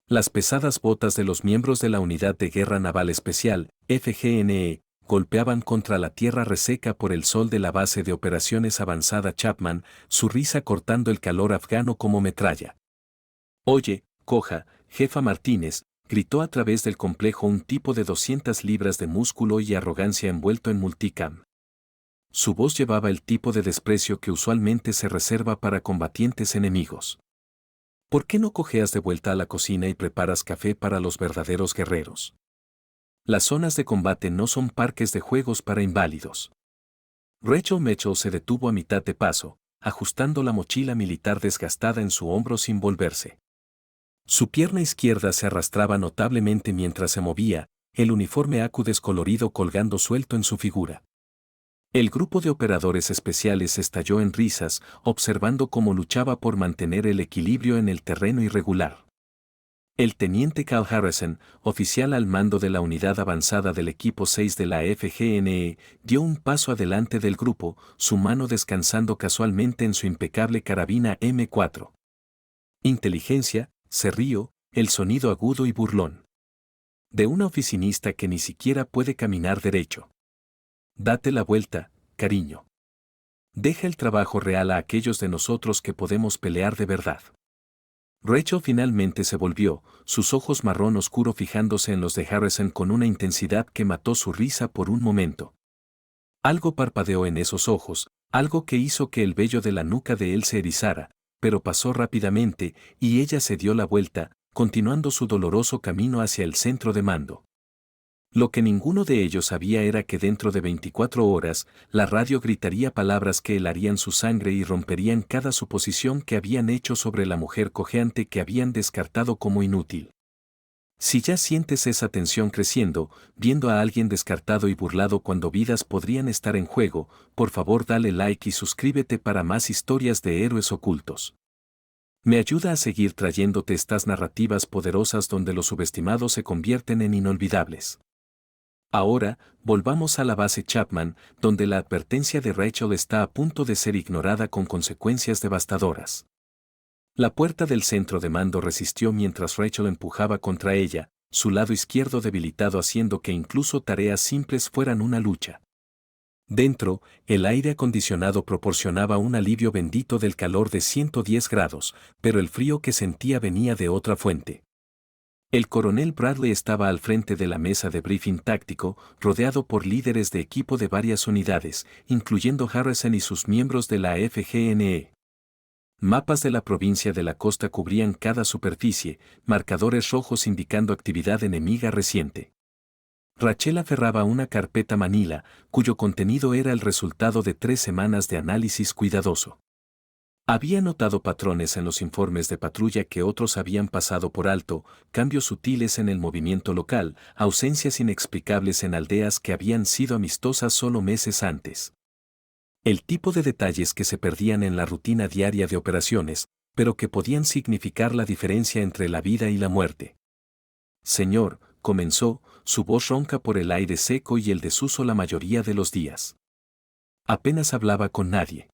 Las pesadas botas de los miembros de la Unidad de Guerra Naval Especial, FGNE, golpeaban contra la tierra reseca por el sol de la base de operaciones avanzada Chapman, su risa cortando el calor afgano como metralla. «Oye, coja, jefa Martínez», gritó a través del complejo un tipo de 200 libras de músculo y arrogancia envuelto en multicam. Su voz llevaba el tipo de desprecio que usualmente se reserva para combatientes enemigos. «¿Por qué no cojeas de vuelta a la cocina y preparas café para los verdaderos guerreros? Las zonas de combate no son parques de juegos para inválidos». Rachel Mitchell se detuvo a mitad de paso, ajustando la mochila militar desgastada en su hombro sin volverse. Su pierna izquierda se arrastraba notablemente mientras se movía, el uniforme ACU descolorido colgando suelto en su figura. El grupo de operadores especiales estalló en risas, observando cómo luchaba por mantener el equilibrio en el terreno irregular. El teniente Cal Harrison, oficial al mando de la unidad avanzada del equipo 6 de la FGNE, dio un paso adelante del grupo, su mano descansando casualmente en su impecable carabina M4. Inteligencia, se rió, el sonido agudo y burlón. De una oficinista que ni siquiera puede caminar derecho. Date la vuelta, cariño. Deja el trabajo real a aquellos de nosotros que podemos pelear de verdad. Rachel finalmente se volvió, sus ojos marrón oscuro fijándose en los de Harrison con una intensidad que mató su risa por un momento. Algo parpadeó en esos ojos, algo que hizo que el vello de la nuca de él se erizara, pero pasó rápidamente y ella se dio la vuelta, continuando su doloroso camino hacia el centro de mando. Lo que ninguno de ellos sabía era que dentro de 24 horas, la radio gritaría palabras que helarían su sangre y romperían cada suposición que habían hecho sobre la mujer cojeante que habían descartado como inútil. Si ya sientes esa tensión creciendo, viendo a alguien descartado y burlado cuando vidas podrían estar en juego, por favor dale like y suscríbete para más historias de héroes ocultos. Me ayuda a seguir trayéndote estas narrativas poderosas donde los subestimados se convierten en inolvidables. Ahora, volvamos a la base Chapman, donde la advertencia de Rachel está a punto de ser ignorada con consecuencias devastadoras. La puerta del centro de mando resistió mientras Rachel empujaba contra ella, su lado izquierdo debilitado haciendo que incluso tareas simples fueran una lucha. Dentro, el aire acondicionado proporcionaba un alivio bendito del calor de 110 grados, pero el frío que sentía venía de otra fuente. El coronel Bradley estaba al frente de la mesa de briefing táctico, rodeado por líderes de equipo de varias unidades, incluyendo Harrison y sus miembros de la FGNE. Mapas de la provincia de la costa cubrían cada superficie, marcadores rojos indicando actividad enemiga reciente. Rachel aferraba una carpeta Manila, cuyo contenido era el resultado de 3 semanas de análisis cuidadoso. Había notado patrones en los informes de patrulla que otros habían pasado por alto, cambios sutiles en el movimiento local, ausencias inexplicables en aldeas que habían sido amistosas solo meses antes. El tipo de detalles que se perdían en la rutina diaria de operaciones, pero que podían significar la diferencia entre la vida y la muerte. «Señor», comenzó, su voz ronca por el aire seco y el desuso la mayoría de los días. Apenas hablaba con nadie.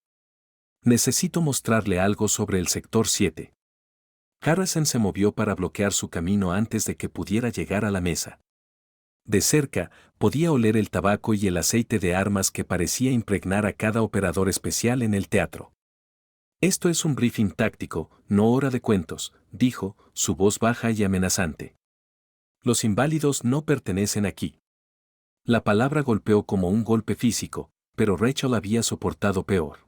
«Necesito mostrarle algo sobre el sector 7». Harrison se movió para bloquear su camino antes de que pudiera llegar a la mesa. De cerca, podía oler el tabaco y el aceite de armas que parecía impregnar a cada operador especial en el teatro. «Esto es un briefing táctico, no hora de cuentos», dijo, su voz baja y amenazante. «Los inválidos no pertenecen aquí». La palabra golpeó como un golpe físico, pero Rachel había soportado peor.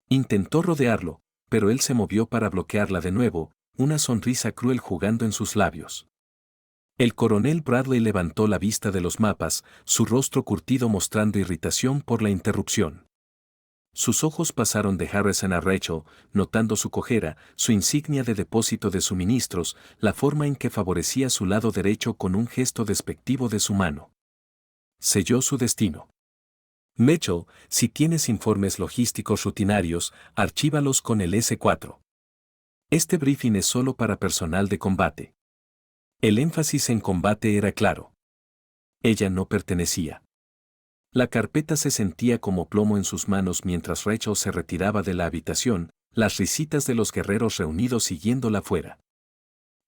Intentó rodearlo, pero él se movió para bloquearla de nuevo, una sonrisa cruel jugando en sus labios. El coronel Bradley levantó la vista de los mapas, su rostro curtido mostrando irritación por la interrupción. Sus ojos pasaron de Harrison a Rachel, notando su cojera, su insignia de depósito de suministros, la forma en que favorecía su lado derecho con un gesto despectivo de su mano. Selló su destino. «Mitchell, si tienes informes logísticos rutinarios, archívalos con el S4. Este briefing es solo para personal de combate». El énfasis en combate era claro. Ella no pertenecía. La carpeta se sentía como plomo en sus manos mientras Rachel se retiraba de la habitación, las risitas de los guerreros reunidos siguiéndola fuera.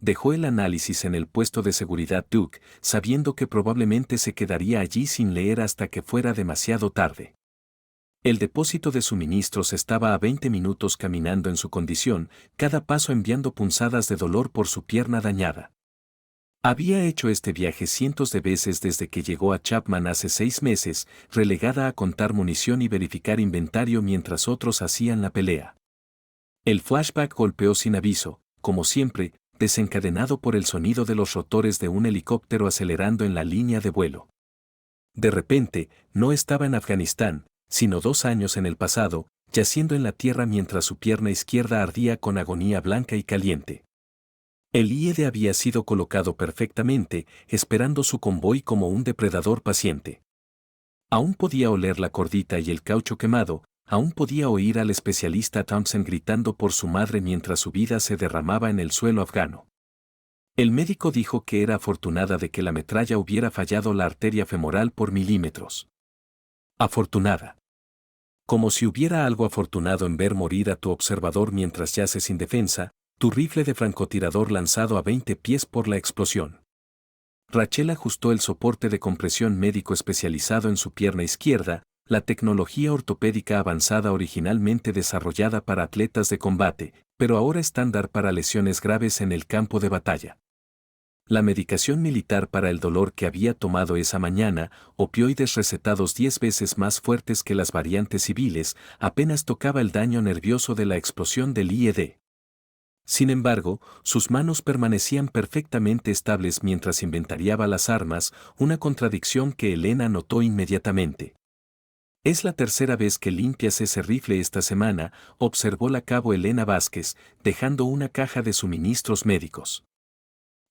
Dejó el análisis en el puesto de seguridad Duke, sabiendo que probablemente se quedaría allí sin leer hasta que fuera demasiado tarde. El depósito de suministros estaba a 20 minutos caminando en su condición, cada paso enviando punzadas de dolor por su pierna dañada. Había hecho este viaje cientos de veces desde que llegó a Chapman hace 6 meses, relegada a contar munición y verificar inventario mientras otros hacían la pelea. El flashback golpeó sin aviso, como siempre, desencadenado por el sonido de los rotores de un helicóptero acelerando en la línea de vuelo. De repente, no estaba en Afganistán, sino 2 años en el pasado, yaciendo en la tierra mientras su pierna izquierda ardía con agonía blanca y caliente. El IED había sido colocado perfectamente, esperando su convoy como un depredador paciente. Aún podía oler la cordita y el caucho quemado, aún podía oír al especialista Thompson gritando por su madre mientras su vida se derramaba en el suelo afgano. El médico dijo que era afortunada de que la metralla hubiera fallado la arteria femoral por milímetros. Afortunada. Como si hubiera algo afortunado en ver morir a tu observador mientras yaces sin defensa, tu rifle de francotirador lanzado a 20 pies por la explosión. Rachel ajustó el soporte de compresión médico especializado en su pierna izquierda, la tecnología ortopédica avanzada originalmente desarrollada para atletas de combate, pero ahora estándar para lesiones graves en el campo de batalla. La medicación militar para el dolor que había tomado esa mañana, opioides recetados 10 veces más fuertes que las variantes civiles, apenas tocaba el daño nervioso de la explosión del IED. Sin embargo, sus manos permanecían perfectamente estables mientras inventariaba las armas, una contradicción que Elena notó inmediatamente. Es la tercera vez que limpias ese rifle esta semana, observó la cabo Elena Vázquez, dejando una caja de suministros médicos.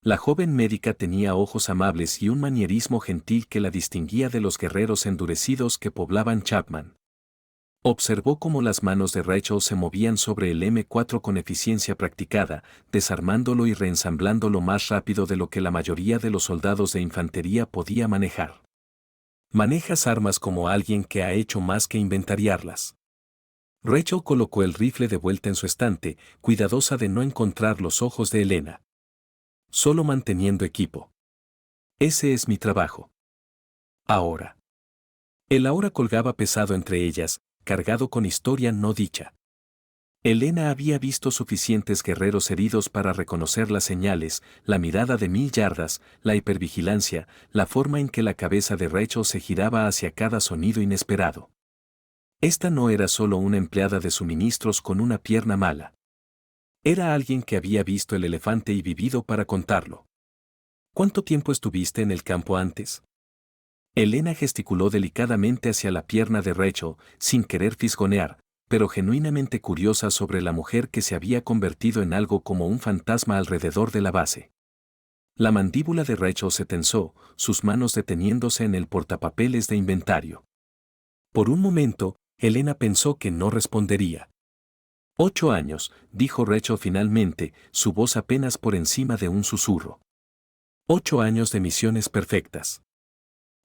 La joven médica tenía ojos amables y un manierismo gentil que la distinguía de los guerreros endurecidos que poblaban Chapman. Observó cómo las manos de Rachel se movían sobre el M4 con eficiencia practicada, desarmándolo y reensamblándolo más rápido de lo que la mayoría de los soldados de infantería podía manejar. Manejas armas como alguien que ha hecho más que inventariarlas. Rachel colocó el rifle de vuelta en su estante, cuidadosa de no encontrar los ojos de Elena. Solo manteniendo equipo. Ese es mi trabajo. Ahora. El ahora colgaba pesado entre ellas, cargado con historia no dicha. Elena había visto suficientes guerreros heridos para reconocer las señales, la mirada de 1000 yardas, la hipervigilancia, la forma en que la cabeza de Rachel se giraba hacia cada sonido inesperado. Esta no era solo una empleada de suministros con una pierna mala. Era alguien que había visto el elefante y vivido para contarlo. ¿Cuánto tiempo estuviste en el campo antes? Elena gesticuló delicadamente hacia la pierna de Rachel, sin querer fisgonear, pero genuinamente curiosa sobre la mujer que se había convertido en algo como un fantasma alrededor de la base. La mandíbula de Rachel se tensó, sus manos deteniéndose en el portapapeles de inventario. Por un momento, Elena pensó que no respondería. 8 años, dijo Rachel finalmente, su voz apenas por encima de un susurro. 8 años de misiones perfectas.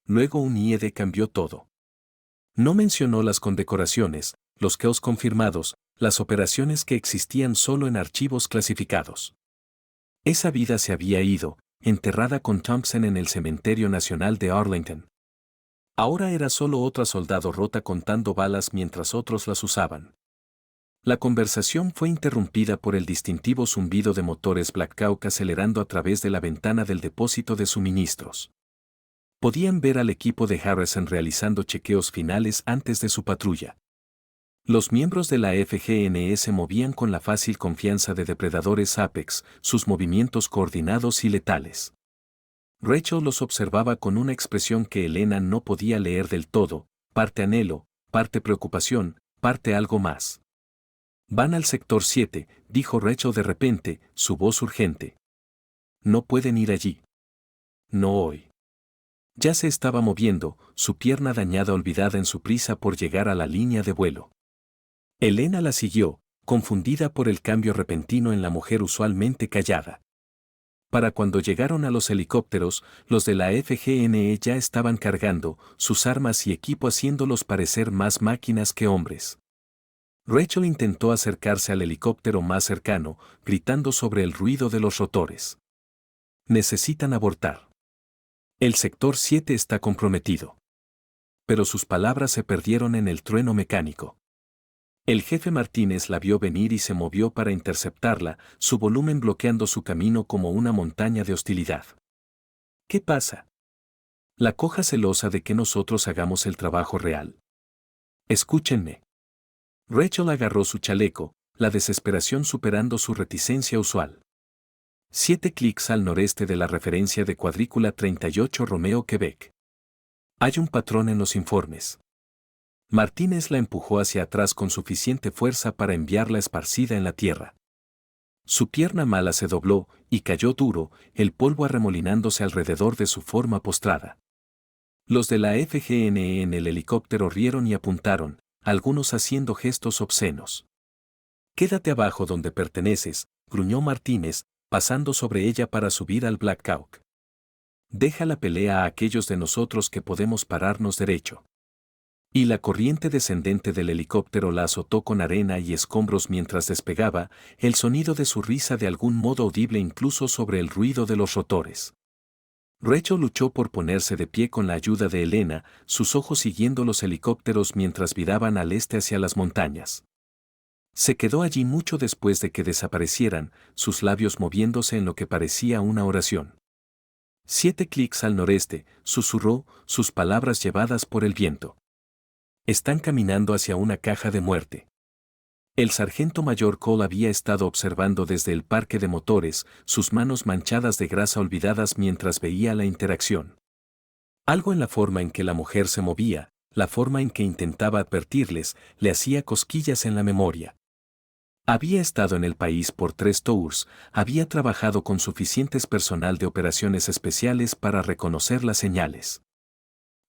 Luego un IED cambió todo. No mencionó las condecoraciones, los kills confirmados, las operaciones que existían solo en archivos clasificados. Esa vida se había ido, enterrada con Thompson en el Cementerio Nacional de Arlington. Ahora era solo otra soldado rota contando balas mientras otros las usaban. La conversación fue interrumpida por el distintivo zumbido de motores Black Hawk acelerando a través de la ventana del depósito de suministros. Podían ver al equipo de Harrison realizando chequeos finales antes de su patrulla. Los miembros de la FGN se movían con la fácil confianza de depredadores Apex, sus movimientos coordinados y letales. Rachel los observaba con una expresión que Elena no podía leer del todo, parte anhelo, parte preocupación, parte algo más. Van al sector 7, dijo Rachel de repente, su voz urgente. No pueden ir allí. No hoy. Ya se estaba moviendo, su pierna dañada olvidada en su prisa por llegar a la línea de vuelo. Elena la siguió, confundida por el cambio repentino en la mujer usualmente callada. Para cuando llegaron a los helicópteros, los de la FGNE ya estaban cargando sus armas y equipo haciéndolos parecer más máquinas que hombres. Rachel intentó acercarse al helicóptero más cercano, gritando sobre el ruido de los rotores. Necesitan abortar. El sector 7 está comprometido. Pero sus palabras se perdieron en el trueno mecánico. El jefe Martínez la vio venir y se movió para interceptarla, su volumen bloqueando su camino como una montaña de hostilidad. ¿Qué pasa? La coja celosa de que nosotros hagamos el trabajo real. Escúchenme. Rachel agarró su chaleco, la desesperación superando su reticencia usual. 7 clics al noreste de la referencia de cuadrícula 38 Romeo, Quebec. Hay un patrón en los informes. Martínez la empujó hacia atrás con suficiente fuerza para enviarla esparcida en la tierra. Su pierna mala se dobló y cayó duro, el polvo arremolinándose alrededor de su forma postrada. Los de la FGNE en el helicóptero rieron y apuntaron, algunos haciendo gestos obscenos. «Quédate abajo donde perteneces», gruñó Martínez, pasando sobre ella para subir al Black Hawk. «Deja la pelea a aquellos de nosotros que podemos pararnos derecho». Y la corriente descendente del helicóptero la azotó con arena y escombros mientras despegaba, el sonido de su risa de algún modo audible incluso sobre el ruido de los rotores. Rachel luchó por ponerse de pie con la ayuda de Elena, sus ojos siguiendo los helicópteros mientras viraban al este hacia las montañas. Se quedó allí mucho después de que desaparecieran, sus labios moviéndose en lo que parecía una oración. 7 clics al noreste, susurró, sus palabras llevadas por el viento. Están caminando hacia una caja de muerte. El sargento mayor Cole había estado observando desde el parque de motores, sus manos manchadas de grasa olvidadas mientras veía la interacción. Algo en la forma en que la mujer se movía, la forma en que intentaba advertirles, le hacía cosquillas en la memoria. Había estado en el país por 3 tours, había trabajado con suficientes personal de operaciones especiales para reconocer las señales.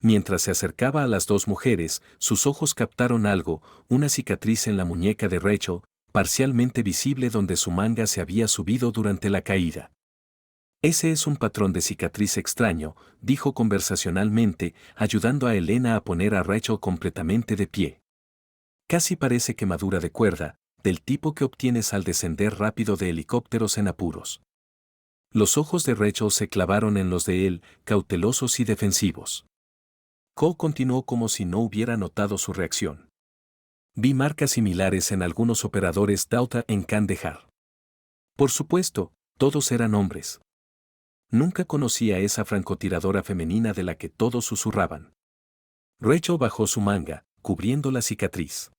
Mientras se acercaba a las 2 mujeres, sus ojos captaron algo, una cicatriz en la muñeca de Rachel, parcialmente visible donde su manga se había subido durante la caída. Ese es un patrón de cicatriz extraño, dijo conversacionalmente, ayudando a Elena a poner a Rachel completamente de pie. Casi parece quemadura de cuerda, del tipo que obtienes al descender rápido de helicópteros en apuros. Los ojos de Rachel se clavaron en los de él, cautelosos y defensivos. Cole continuó como si no hubiera notado su reacción. Vi marcas similares en algunos operadores Dauta en Kandahar. Por supuesto, todos eran hombres. Nunca conocí a esa francotiradora femenina de la que todos susurraban. Rachel bajó su manga, cubriendo la cicatriz.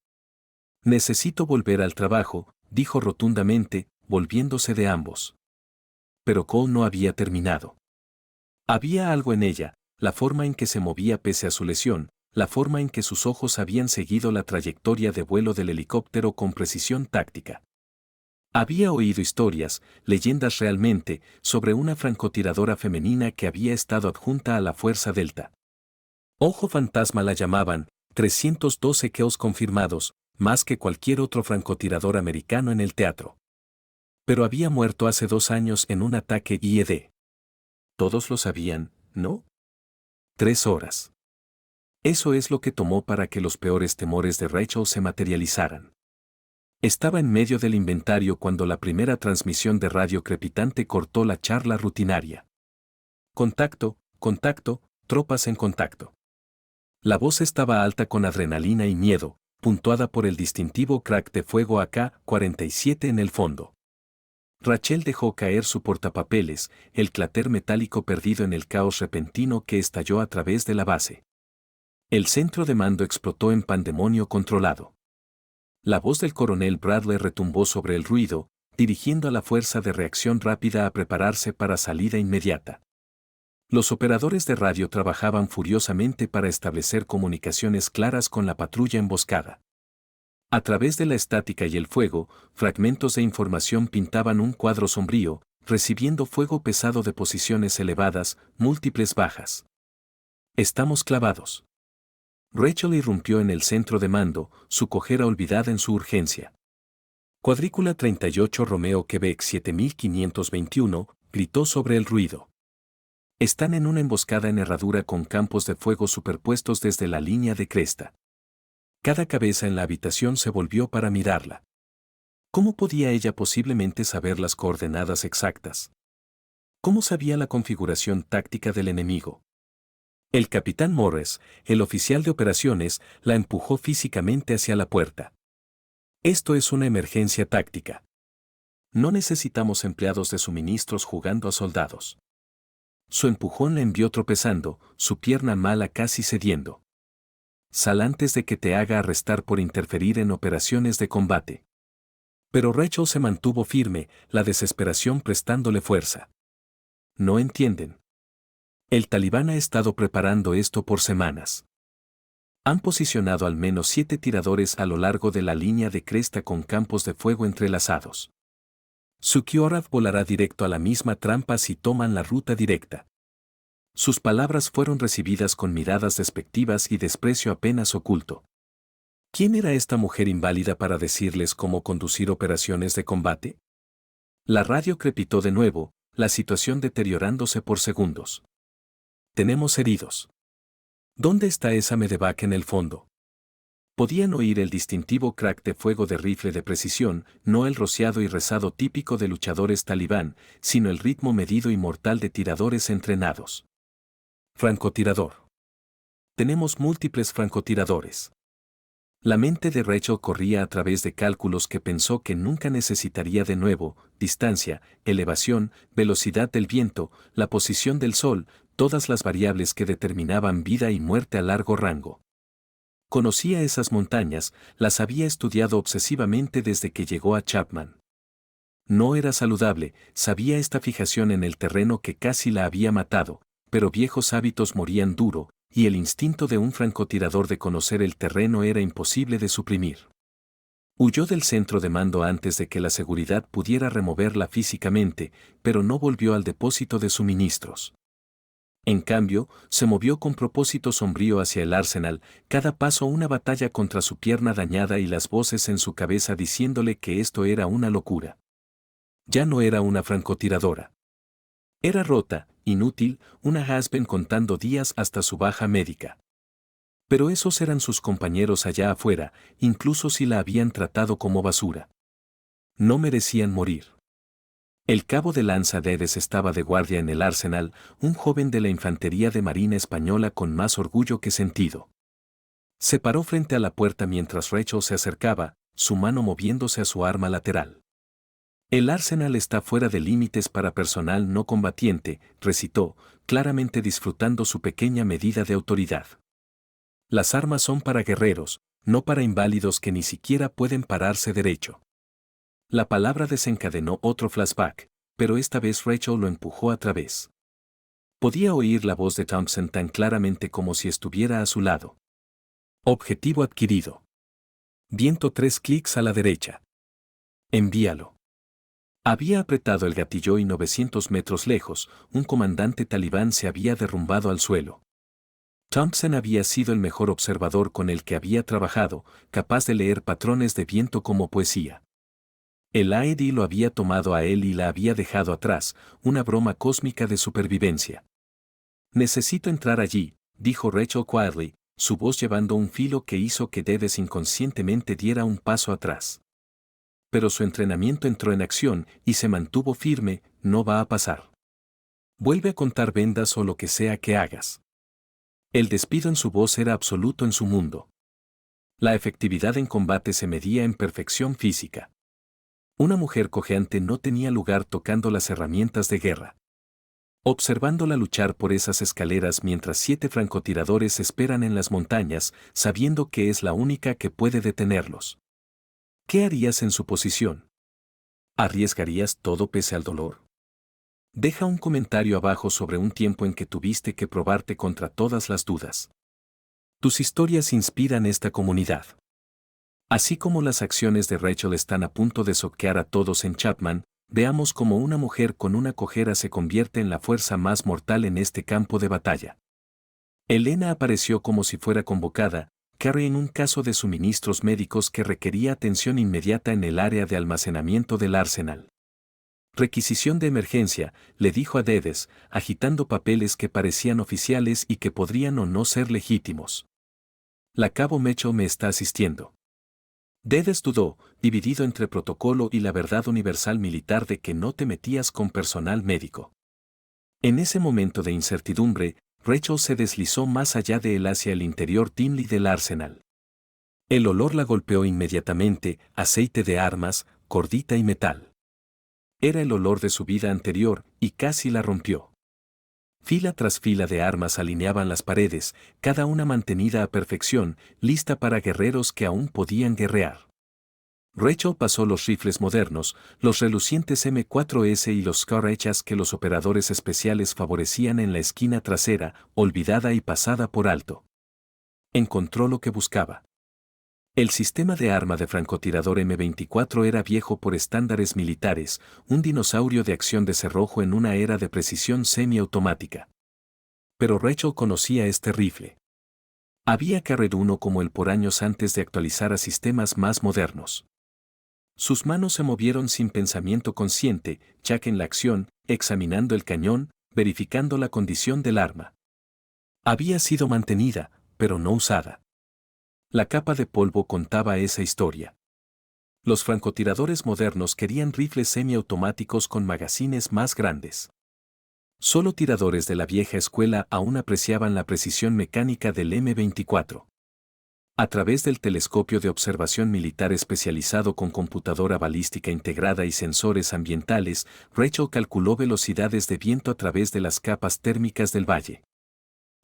Necesito volver al trabajo, dijo rotundamente, volviéndose de ambos. Pero Cole no había terminado. Había algo en ella, la forma en que se movía pese a su lesión, la forma en que sus ojos habían seguido la trayectoria de vuelo del helicóptero con precisión táctica. Había oído historias, leyendas realmente, sobre una francotiradora femenina que había estado adjunta a la Fuerza Delta. Ojo fantasma la llamaban, 312 kills confirmados, más que cualquier otro francotirador americano en el teatro. Pero había muerto hace 2 años en un ataque IED. Todos lo sabían, ¿no? 3 horas. Eso es lo que tomó para que los peores temores de Rachel se materializaran. Estaba en medio del inventario cuando la primera transmisión de radio crepitante cortó la charla rutinaria. Contacto, contacto, tropas en contacto. La voz estaba alta con adrenalina y miedo, puntuada por el distintivo crack de fuego AK-47 en el fondo. Rachel dejó caer su portapapeles, el clater metálico perdido en el caos repentino que estalló a través de la base. El centro de mando explotó en pandemonio controlado. La voz del coronel Bradley retumbó sobre el ruido, dirigiendo a la fuerza de reacción rápida a prepararse para salida inmediata. Los operadores de radio trabajaban furiosamente para establecer comunicaciones claras con la patrulla emboscada. A través de la estática y el fuego, fragmentos de información pintaban un cuadro sombrío, recibiendo fuego pesado de posiciones elevadas, múltiples bajas. Estamos clavados. Rachel irrumpió en el centro de mando, su cojera olvidada en su urgencia. Cuadrícula 38 Romeo Quebec 7521, gritó sobre el ruido. Están en una emboscada en herradura con campos de fuego superpuestos desde la línea de cresta. Cada cabeza en la habitación se volvió para mirarla. ¿Cómo podía ella posiblemente saber las coordenadas exactas? ¿Cómo sabía la configuración táctica del enemigo? El capitán Morris, el oficial de operaciones, la empujó físicamente hacia la puerta. Esto es una emergencia táctica. No necesitamos empleados de suministros jugando a soldados. Su empujón la envió tropezando, su pierna mala casi cediendo. Sal antes de que te haga arrestar por interferir en operaciones de combate. Pero Rachel se mantuvo firme, la desesperación prestándole fuerza. No entienden. El talibán ha estado preparando esto por semanas. Han posicionado al menos 7 tiradores a lo largo de la línea de cresta con campos de fuego entrelazados. Sukiorov volará directo a la misma trampa si toman la ruta directa. Sus palabras fueron recibidas con miradas despectivas y desprecio apenas oculto. ¿Quién era esta mujer inválida para decirles cómo conducir operaciones de combate? La radio crepitó de nuevo, la situación deteriorándose por segundos. Tenemos heridos. ¿Dónde está esa medevac en el fondo? Podían oír el distintivo crack de fuego de rifle de precisión, no el rociado y rezado típico de luchadores talibán, sino el ritmo medido y mortal de tiradores entrenados. Francotirador. Tenemos múltiples francotiradores. La mente de Rachel corría a través de cálculos que pensó que nunca necesitaría de nuevo: distancia, elevación, velocidad del viento, la posición del sol, todas las variables que determinaban vida y muerte a largo rango. Conocía esas montañas, las había estudiado obsesivamente desde que llegó a Chapman. No era saludable, sabía esta fijación en el terreno que casi la había matado, pero viejos hábitos morían duro, y el instinto de un francotirador de conocer el terreno era imposible de suprimir. Huyó del centro de mando antes de que la seguridad pudiera removerla físicamente, pero no volvió al depósito de suministros. En cambio, se movió con propósito sombrío hacia el arsenal, cada paso una batalla contra su pierna dañada y las voces en su cabeza diciéndole que esto era una locura. Ya no era una francotiradora. Era rota, inútil, una has-been contando días hasta su baja médica. Pero esos eran sus compañeros allá afuera, incluso si la habían tratado como basura. No merecían morir. El cabo de lanza Dedes estaba de guardia en el arsenal, un joven de la infantería de marina española con más orgullo que sentido. Se paró frente a la puerta mientras Rachel se acercaba, su mano moviéndose a su arma lateral. El arsenal está fuera de límites para personal no combatiente, recitó, claramente disfrutando su pequeña medida de autoridad. Las armas son para guerreros, no para inválidos que ni siquiera pueden pararse derecho. La palabra desencadenó otro flashback, pero esta vez Rachel lo empujó a través. Podía oír la voz de Thompson tan claramente como si estuviera a su lado. Objetivo adquirido. Viento 3 clics a la derecha. Envíalo. Había apretado el gatillo y 900 metros lejos, un comandante talibán se había derrumbado al suelo. Thompson había sido el mejor observador con el que había trabajado, capaz de leer patrones de viento como poesía. El AED lo había tomado a él y la había dejado atrás, una broma cósmica de supervivencia. Necesito entrar allí, dijo Rachel quietly, su voz llevando un filo que hizo que Dedes inconscientemente diera un paso atrás. Pero su entrenamiento entró en acción y se mantuvo firme: no va a pasar. Vuelve a contar vendas o lo que sea que hagas. El despido en su voz era absoluto en su mundo. La efectividad en combate se medía en perfección física. Una mujer cojeante no tenía lugar tocando las herramientas de guerra. Observándola luchar por esas escaleras mientras 7 francotiradores esperan en las montañas, sabiendo que es la única que puede detenerlos. ¿Qué harías en su posición? ¿Arriesgarías todo pese al dolor? Deja un comentario abajo sobre un tiempo en que tuviste que probarte contra todas las dudas. Tus historias inspiran esta comunidad. Así como las acciones de Rachel están a punto de soquear a todos en Chapman, veamos cómo una mujer con una cojera se convierte en la fuerza más mortal en este campo de batalla. Elena apareció como si fuera convocada, carrying un caso de suministros médicos que requería atención inmediata en el área de almacenamiento del arsenal. Requisición de emergencia, le dijo a Dedes, agitando papeles que parecían oficiales y que podrían o no ser legítimos. La cabo Mecho me está asistiendo. Dedes dudó, dividido entre protocolo y la verdad universal militar de que no te metías con personal médico. En ese momento de incertidumbre, Rachel se deslizó más allá de él hacia el interior Dimly del arsenal. El olor la golpeó inmediatamente, aceite de armas, cordita y metal. Era el olor de su vida anterior, y casi la rompió. Fila tras fila de armas alineaban las paredes, cada una mantenida a perfección, lista para guerreros que aún podían guerrear. Rachel pasó los rifles modernos, los relucientes M4S y los Scar hechas que los operadores especiales favorecían en la esquina trasera, olvidada y pasada por alto. Encontró lo que buscaba. El sistema de arma de francotirador M24 era viejo por estándares militares, un dinosaurio de acción de cerrojo en una era de precisión semiautomática. Pero Rachel conocía este rifle. Había carrido uno como él por años antes de actualizar a sistemas más modernos. Sus manos se movieron sin pensamiento consciente, ya que en la acción, examinando el cañón, verificando la condición del arma. Había sido mantenida, pero no usada. La capa de polvo contaba esa historia. Los francotiradores modernos querían rifles semiautomáticos con magazines más grandes. Solo tiradores de la vieja escuela aún apreciaban la precisión mecánica del M24. A través del telescopio de observación militar especializado con computadora balística integrada y sensores ambientales, Rachel calculó velocidades de viento a través de las capas térmicas del valle.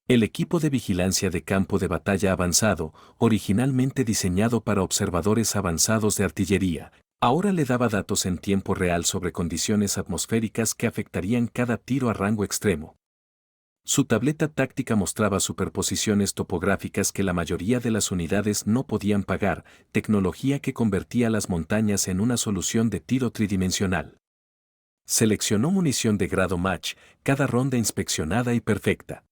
El equipo de vigilancia de campo de batalla avanzado, originalmente diseñado para observadores avanzados de artillería, ahora le daba datos en tiempo real sobre condiciones atmosféricas que afectarían cada tiro a rango extremo. Su tableta táctica mostraba superposiciones topográficas que la mayoría de las unidades no podían pagar, tecnología que convertía las montañas en una solución de tiro tridimensional. Seleccionó munición de grado Mach, cada ronda inspeccionada y perfecta.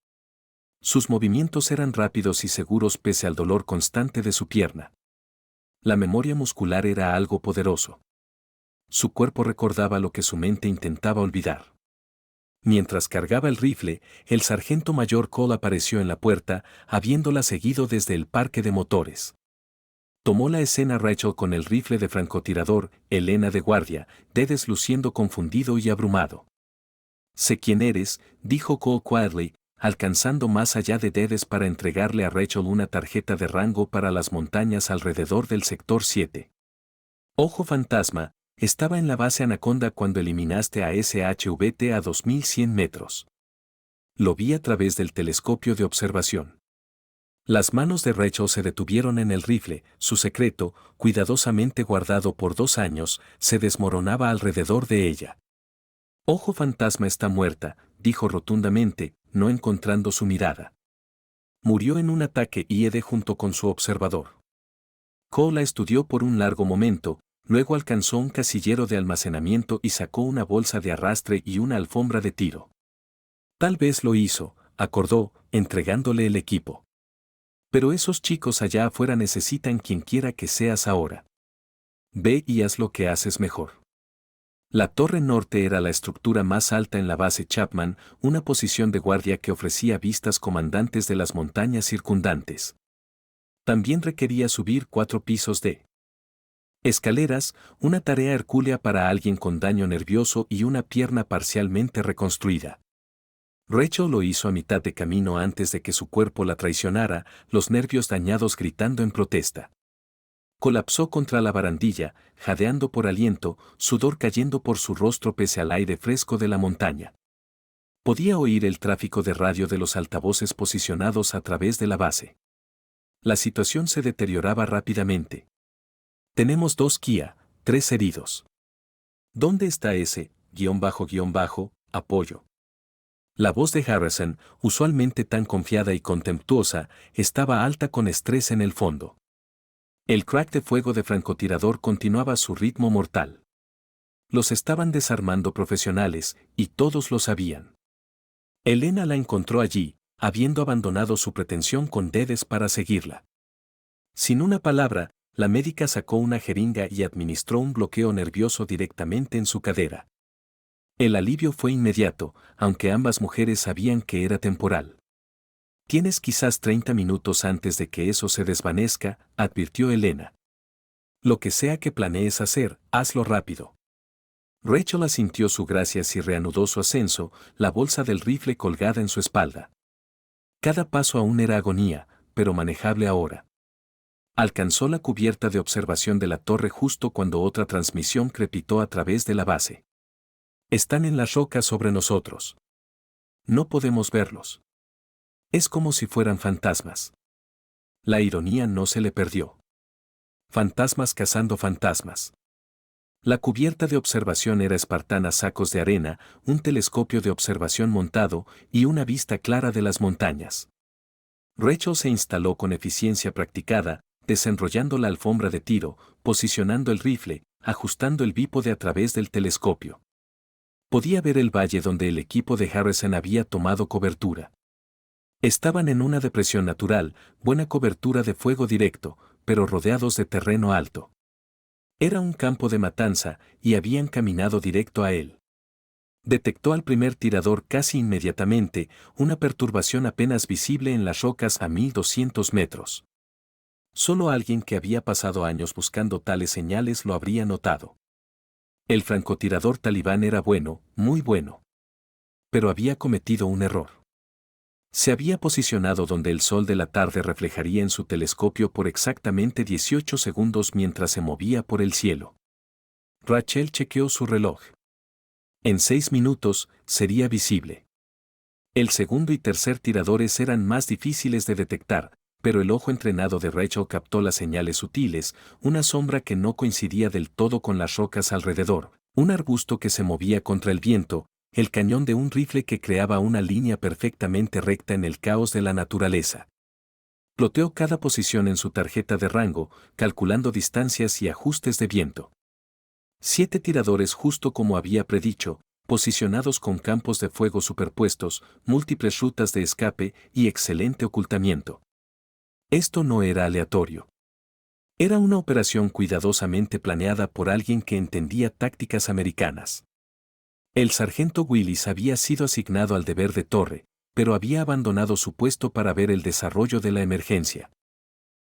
Sus movimientos eran rápidos y seguros pese al dolor constante de su pierna. La memoria muscular era algo poderoso. Su cuerpo recordaba lo que su mente intentaba olvidar. Mientras cargaba el rifle, el sargento mayor Cole apareció en la puerta, habiéndola seguido desde el parque de motores. Tomó la escena Rachel con el rifle de francotirador, Elena de guardia, Dedes luciendo confundido y abrumado. «Sé quién eres», dijo Cole quietly, alcanzando más allá de Dedes para entregarle a Rachel una tarjeta de rango para las montañas alrededor del sector 7. Ojo fantasma, estaba en la base Anaconda cuando eliminaste a SHVT a 2100 metros. Lo vi a través del telescopio de observación. Las manos de Rachel se detuvieron en el rifle, su secreto, cuidadosamente guardado por 2 años, se desmoronaba alrededor de ella. Ojo fantasma está muerta, dijo rotundamente, no encontrando su mirada. Murió en un ataque IED junto con su observador. Cole la estudió por un largo momento, luego alcanzó un casillero de almacenamiento y sacó una bolsa de arrastre y una alfombra de tiro. Tal vez lo hizo, acordó, entregándole el equipo. Pero esos chicos allá afuera necesitan quien quiera que seas ahora. Ve y haz lo que haces mejor. La Torre Norte era la estructura más alta en la base Chapman, una posición de guardia que ofrecía vistas comandantes de las montañas circundantes. También requería subir 4 pisos de escaleras, una tarea hercúlea para alguien con daño nervioso y una pierna parcialmente reconstruida. Rachel lo hizo a mitad de camino antes de que su cuerpo la traicionara, los nervios dañados gritando en protesta. Colapsó contra la barandilla, jadeando por aliento, sudor cayendo por su rostro pese al aire fresco de la montaña. Podía oír el tráfico de radio de los altavoces posicionados a través de la base. La situación se deterioraba rápidamente. Tenemos 2 Kia, 3 heridos. ¿Dónde está ese, apoyo? La voz de Harrison, usualmente tan confiada y contemptuosa, estaba alta con estrés en el fondo. El crack de fuego de francotirador continuaba a su ritmo mortal. Los estaban desarmando profesionales, y todos lo sabían. Elena la encontró allí, habiendo abandonado su pretensión con Dedes para seguirla. Sin una palabra, la médica sacó una jeringa y administró un bloqueo nervioso directamente en su cadera. El alivio fue inmediato, aunque ambas mujeres sabían que era temporal. Tienes quizás 30 minutos antes de que eso se desvanezca, advirtió Elena. Lo que sea que planees hacer, hazlo rápido. Rachel asintió su gracias y reanudó su ascenso, la bolsa del rifle colgada en su espalda. Cada paso aún era agonía, pero manejable ahora. Alcanzó la cubierta de observación de la torre justo cuando otra transmisión crepitó a través de la base. Están en las rocas sobre nosotros. No podemos verlos. Es como si fueran fantasmas. La ironía no se le perdió. Fantasmas cazando fantasmas. La cubierta de observación era espartana, sacos de arena, un telescopio de observación montado y una vista clara de las montañas. Rachel se instaló con eficiencia practicada, desenrollando la alfombra de tiro, posicionando el rifle, ajustando el bípode a través del telescopio. Podía ver el valle donde el equipo de Harrison había tomado cobertura. Estaban en una depresión natural, buena cobertura de fuego directo, pero rodeados de terreno alto. Era un campo de matanza, y habían caminado directo a él. Detectó al primer tirador casi inmediatamente, una perturbación apenas visible en las rocas a 1200 metros. Solo alguien que había pasado años buscando tales señales lo habría notado. El francotirador talibán era bueno, muy bueno. Pero había cometido un error. Se había posicionado donde el sol de la tarde reflejaría en su telescopio por exactamente 18 segundos mientras se movía por el cielo. Rachel chequeó su reloj. En 6 minutos, sería visible. El segundo y tercer tiradores eran más difíciles de detectar, pero el ojo entrenado de Rachel captó las señales sutiles, una sombra que no coincidía del todo con las rocas alrededor, un arbusto que se movía contra el viento, el cañón de un rifle que creaba una línea perfectamente recta en el caos de la naturaleza. Ploteó cada posición en su tarjeta de rango, calculando distancias y ajustes de viento. 7 tiradores justo como había predicho, posicionados con campos de fuego superpuestos, múltiples rutas de escape y excelente ocultamiento. Esto no era aleatorio. Era una operación cuidadosamente planeada por alguien que entendía tácticas americanas. El sargento Willis había sido asignado al deber de torre, pero había abandonado su puesto para ver el desarrollo de la emergencia.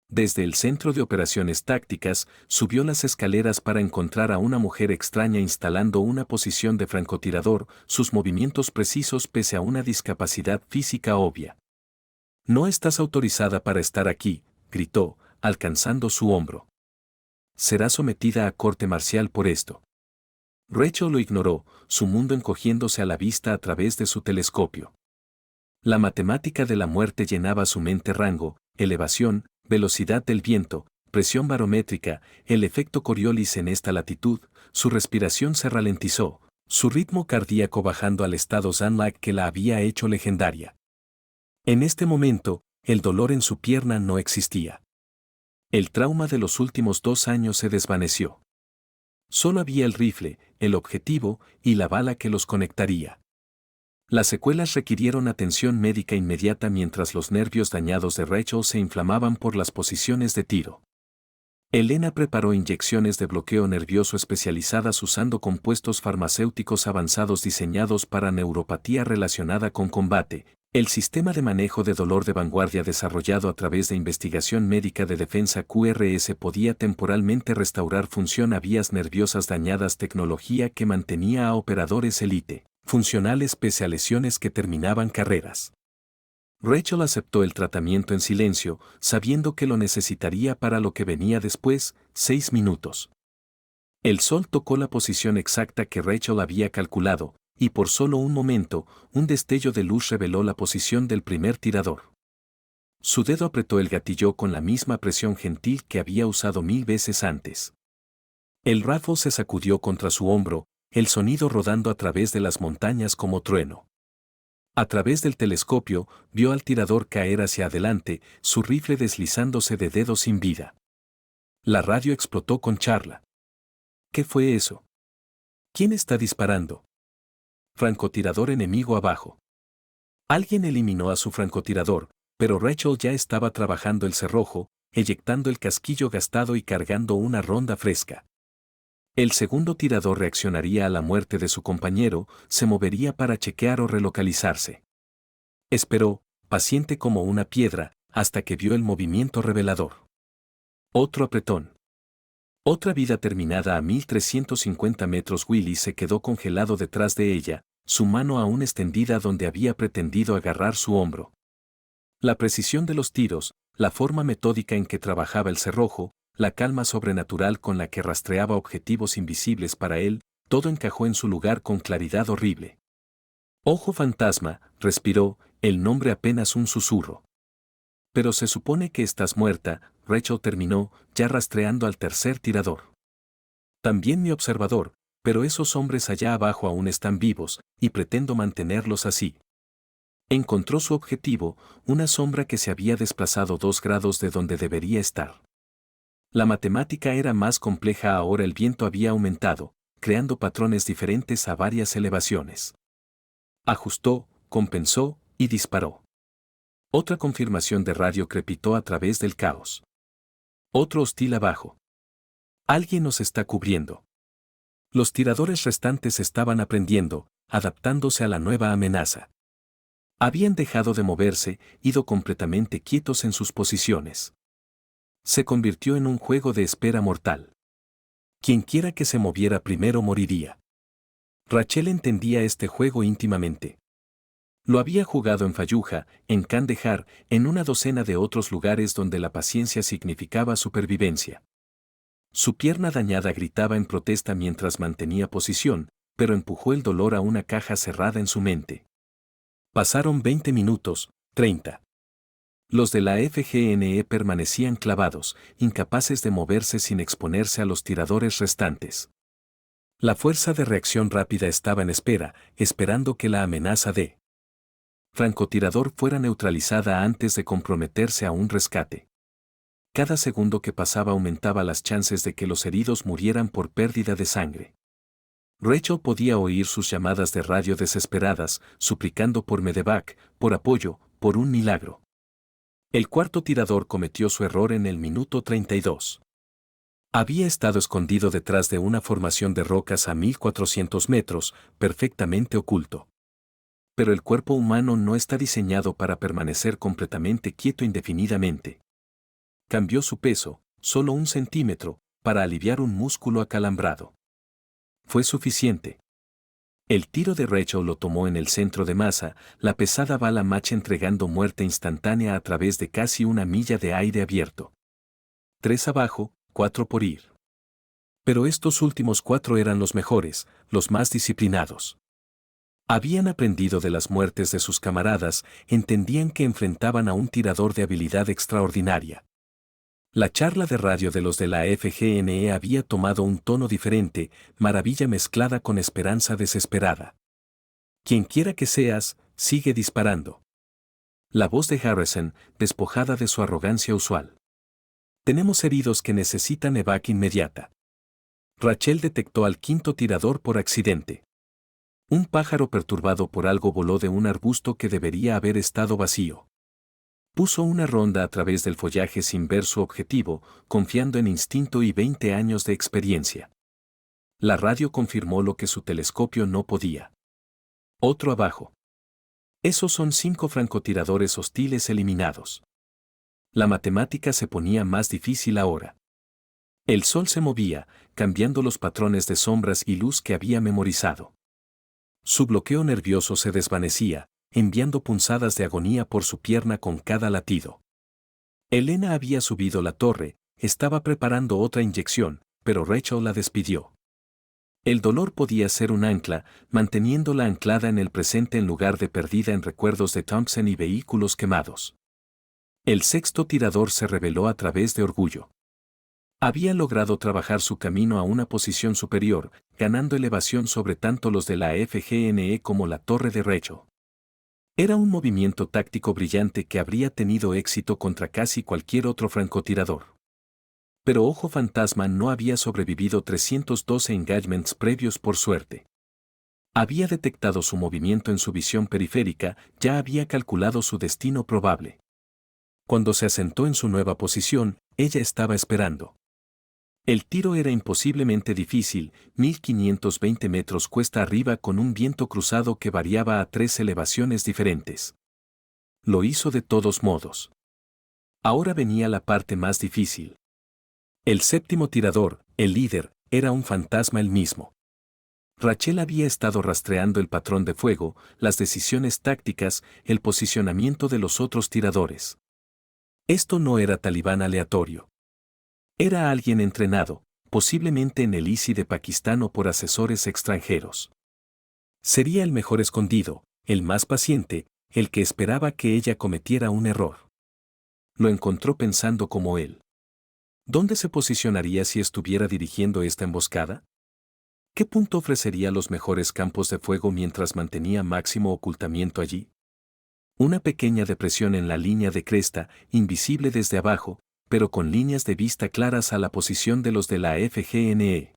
Desde el centro de operaciones tácticas, subió las escaleras para encontrar a una mujer extraña instalando una posición de francotirador, sus movimientos precisos pese a una discapacidad física obvia. «No estás autorizada para estar aquí», gritó, alcanzando su hombro. «Será sometida a corte marcial por esto». Rachel lo ignoró, su mundo encogiéndose a la vista a través de su telescopio. La matemática de la muerte llenaba su mente: rango, elevación, velocidad del viento, presión barométrica, el efecto Coriolis en esta latitud. Su respiración se ralentizó, su ritmo cardíaco bajando al estado Zen-like que la había hecho legendaria. En este momento, el dolor en su pierna no existía. El trauma de los últimos 2 años se desvaneció. Solo había el rifle, el objetivo y la bala que los conectaría. Las secuelas requirieron atención médica inmediata mientras los nervios dañados de Rachel se inflamaban por las posiciones de tiro. Elena preparó inyecciones de bloqueo nervioso especializadas usando compuestos farmacéuticos avanzados diseñados para neuropatía relacionada con combate. El sistema de manejo de dolor de vanguardia desarrollado a través de investigación médica de defensa QRS podía temporalmente restaurar función a vías nerviosas dañadas, tecnología que mantenía a operadores élite funcionales pese a lesiones que terminaban carreras. Rachel aceptó el tratamiento en silencio, sabiendo que lo necesitaría para lo que venía después, 6 minutos. El sol tocó la posición exacta que Rachel había calculado, y por solo un momento, un destello de luz reveló la posición del primer tirador. Su dedo apretó el gatillo con la misma presión gentil que había usado 1000 veces antes. El rifle se sacudió contra su hombro, el sonido rodando a través de las montañas como trueno. A través del telescopio, vio al tirador caer hacia adelante, su rifle deslizándose de dedos sin vida. La radio explotó con charla. ¿Qué fue eso? ¿Quién está disparando? Francotirador enemigo abajo. Alguien eliminó a su francotirador, pero Rachel ya estaba trabajando el cerrojo, eyectando el casquillo gastado y cargando una ronda fresca. El segundo tirador reaccionaría a la muerte de su compañero, se movería para chequear o relocalizarse. Esperó, paciente como una piedra, hasta que vio el movimiento revelador. Otro apretón. Otra vida terminada a 1350 metros. Willy se quedó congelado detrás de ella, su mano aún extendida donde había pretendido agarrar su hombro. La precisión de los tiros, la forma metódica en que trabajaba el cerrojo, la calma sobrenatural con la que rastreaba objetivos invisibles para él, todo encajó en su lugar con claridad horrible. Ojo fantasma, respiró, el nombre apenas un susurro. Pero se supone que estás muerta, Rachel terminó, ya rastreando al tercer tirador. También mi observador, pero esos hombres allá abajo aún están vivos, y pretendo mantenerlos así. Encontró su objetivo, una sombra que se había desplazado 2 grados de donde debería estar. La matemática era más compleja ahora. El viento había aumentado, creando patrones diferentes a varias elevaciones. Ajustó, compensó, y disparó. Otra confirmación de radio crepitó a través del caos. Otro hostil abajo. Alguien nos está cubriendo. Los tiradores restantes estaban aprendiendo, adaptándose a la nueva amenaza. Habían dejado de moverse, ido completamente quietos en sus posiciones. Se convirtió en un juego de espera mortal. Quienquiera que se moviera primero moriría. Rachel entendía este juego íntimamente. Lo había jugado en Fallujah, en Kandahar, en una docena de otros lugares donde la paciencia significaba supervivencia. Su pierna dañada gritaba en protesta mientras mantenía posición, pero empujó el dolor a una caja cerrada en su mente. Pasaron 20 minutos, 30. Los de la FGNE permanecían clavados, incapaces de moverse sin exponerse a los tiradores restantes. La fuerza de reacción rápida estaba en espera, esperando que la amenaza de francotirador fuera neutralizada antes de comprometerse a un rescate. Cada segundo que pasaba aumentaba las chances de que los heridos murieran por pérdida de sangre. Rachel podía oír sus llamadas de radio desesperadas, suplicando por medevac, por apoyo, por un milagro. El cuarto tirador cometió su error en el minuto 32. Había estado escondido detrás de una formación de rocas a 1400 metros, perfectamente oculto. Pero el cuerpo humano no está diseñado para permanecer completamente quieto indefinidamente. Cambió su peso, solo 1 centímetro, para aliviar un músculo acalambrado. Fue suficiente. El tiro de Rachel lo tomó en el centro de masa, la pesada bala Mach entregando muerte instantánea a través de casi 1 milla de aire abierto. 3 abajo, 4 por ir. Pero estos últimos 4 eran los mejores, los más disciplinados. Habían aprendido de las muertes de sus camaradas, entendían que enfrentaban a un tirador de habilidad extraordinaria. La charla de radio de los de la FGNE había tomado un tono diferente, maravilla mezclada con esperanza desesperada. Quienquiera que seas, sigue disparando. La voz de Harrison, despojada de su arrogancia usual. Tenemos heridos que necesitan evac inmediata. Rachel detectó al quinto tirador por accidente. Un pájaro perturbado por algo voló de un arbusto que debería haber estado vacío. Puso una ronda a través del follaje sin ver su objetivo, confiando en instinto y 20 años de experiencia. La radio confirmó lo que su telescopio no podía. Otro abajo. Esos son 5 francotiradores hostiles eliminados. La matemática se ponía más difícil ahora. El sol se movía, cambiando los patrones de sombras y luz que había memorizado. Su bloqueo nervioso se desvanecía, enviando punzadas de agonía por su pierna con cada latido. Elena había subido la torre, estaba preparando otra inyección, pero Rachel la despidió. El dolor podía ser un ancla, manteniéndola anclada en el presente en lugar de perdida en recuerdos de Thompson y vehículos quemados. El sexto tirador se rebeló a través de orgullo. Había logrado trabajar su camino a una posición superior, ganando elevación sobre tanto los de la FGNE como la torre de Rachel. Era un movimiento táctico brillante que habría tenido éxito contra casi cualquier otro francotirador. Pero Ojo Fantasma no había sobrevivido 312 engagements previos por suerte. Había detectado su movimiento en su visión periférica, ya había calculado su destino probable. Cuando se asentó en su nueva posición, ella estaba esperando. El tiro era imposiblemente difícil, 1520 metros cuesta arriba con un viento cruzado que variaba a 3 elevaciones diferentes. Lo hizo de todos modos. Ahora venía la parte más difícil. El séptimo tirador, el líder, era un fantasma él mismo. Rachel había estado rastreando el patrón de fuego, las decisiones tácticas, el posicionamiento de los otros tiradores. Esto no era talibán aleatorio. Era alguien entrenado, posiblemente en el ISI de Pakistán o por asesores extranjeros. Sería el mejor escondido, el más paciente, el que esperaba que ella cometiera un error. Lo encontró pensando como él. ¿Dónde se posicionaría si estuviera dirigiendo esta emboscada? ¿Qué punto ofrecería los mejores campos de fuego mientras mantenía máximo ocultamiento allí? Una pequeña depresión en la línea de cresta, invisible desde abajo, pero con líneas de vista claras a la posición de los de la FGNE.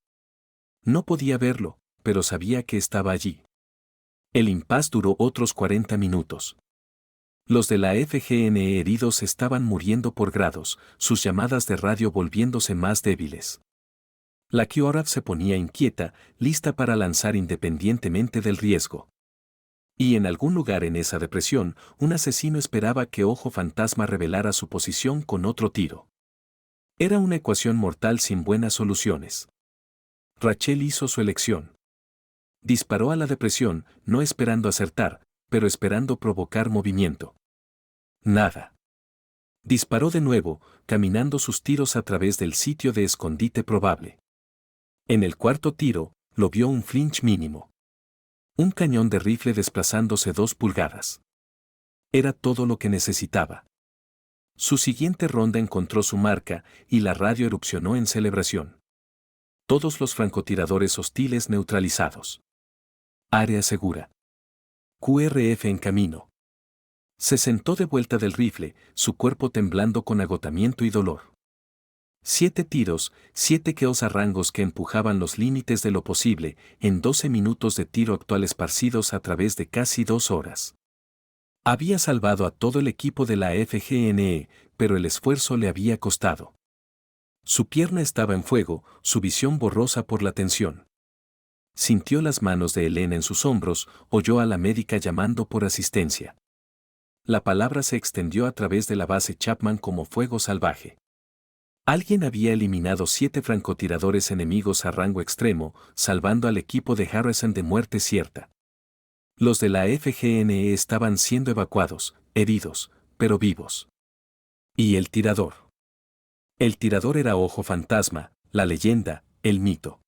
No podía verlo, pero sabía que estaba allí. El impasse duró otros 40 minutos. Los de la FGNE heridos estaban muriendo por grados, sus llamadas de radio volviéndose más débiles. La QRF se ponía inquieta, lista para lanzar independientemente del riesgo. Y en algún lugar en esa depresión, un asesino esperaba que Ojo Fantasma revelara su posición con otro tiro. Era una ecuación mortal sin buenas soluciones. Rachel hizo su elección. Disparó a la depresión, no esperando acertar, pero esperando provocar movimiento. Nada. Disparó de nuevo, caminando sus tiros a través del sitio de escondite probable. En el cuarto tiro, lo vio un flinch mínimo. Un cañón de rifle desplazándose 2 pulgadas. Era todo lo que necesitaba. Su siguiente ronda encontró su marca y la radio erupcionó en celebración. Todos los francotiradores hostiles neutralizados. Área segura. QRF en camino. Se sentó de vuelta del rifle, su cuerpo temblando con agotamiento y dolor. 7 tiros, 7 kills a rangos que empujaban los límites de lo posible, en 12 minutos de tiro actual esparcidos a través de casi 2 horas. Había salvado a todo el equipo de la FGNE, pero el esfuerzo le había costado. Su pierna estaba en fuego, su visión borrosa por la tensión. Sintió las manos de Elena en sus hombros, oyó a la médica llamando por asistencia. La palabra se extendió a través de la base Chapman como fuego salvaje. Alguien había eliminado 7 francotiradores enemigos a rango extremo, salvando al equipo de Harrison de muerte cierta. Los de la FGNE estaban siendo evacuados, heridos, pero vivos. ¿Y el tirador? El tirador era Ojo Fantasma, la leyenda, el mito.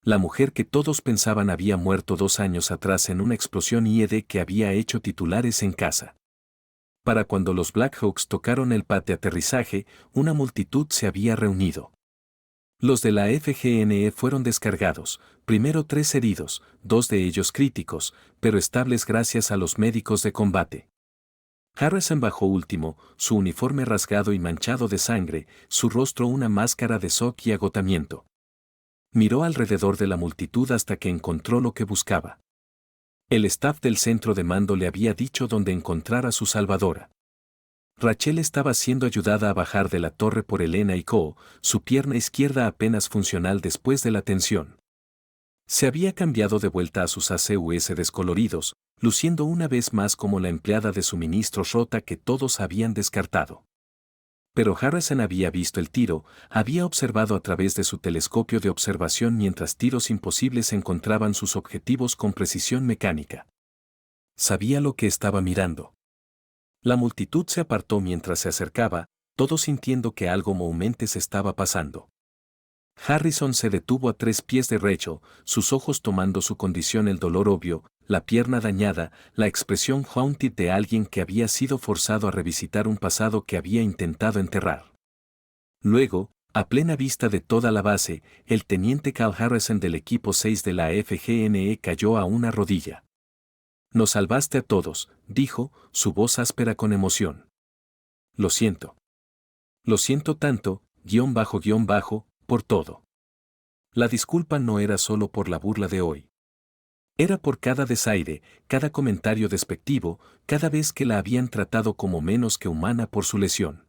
La mujer que todos pensaban había muerto 2 años atrás en una explosión IED que había hecho titulares en casa. Para cuando los Blackhawks tocaron el pad de aterrizaje, una multitud se había reunido. Los de la FGNE fueron descargados, primero 3 heridos, 2 de ellos críticos, pero estables gracias a los médicos de combate. Harrison bajó último, su uniforme rasgado y manchado de sangre, su rostro una máscara de shock y agotamiento. Miró alrededor de la multitud hasta que encontró lo que buscaba. El staff del centro de mando le había dicho dónde encontrar a su salvadora. Rachel estaba siendo ayudada a bajar de la torre por Elena y Co., su pierna izquierda apenas funcional después de la tensión. Se había cambiado de vuelta a sus ACUS descoloridos, luciendo una vez más como la empleada de suministros rota que todos habían descartado. Pero Harrison había visto el tiro, había observado a través de su telescopio de observación mientras tiros imposibles encontraban sus objetivos con precisión mecánica. Sabía lo que estaba mirando. La multitud se apartó mientras se acercaba, todos sintiendo que algo momentous estaba pasando. Harrison se detuvo a 3 pies de Rachel, sus ojos tomando su condición, el dolor obvio, la pierna dañada, la expresión haunted de alguien que había sido forzado a revisitar un pasado que había intentado enterrar. Luego, a plena vista de toda la base, el teniente Cal Harrison del equipo 6 de la FGNE cayó a una rodilla. «Nos salvaste a todos», dijo, su voz áspera con emoción. «Lo siento. Lo siento tanto, __, por todo». La disculpa no era solo por la burla de hoy. Era por cada desaire, cada comentario despectivo, cada vez que la habían tratado como menos que humana por su lesión.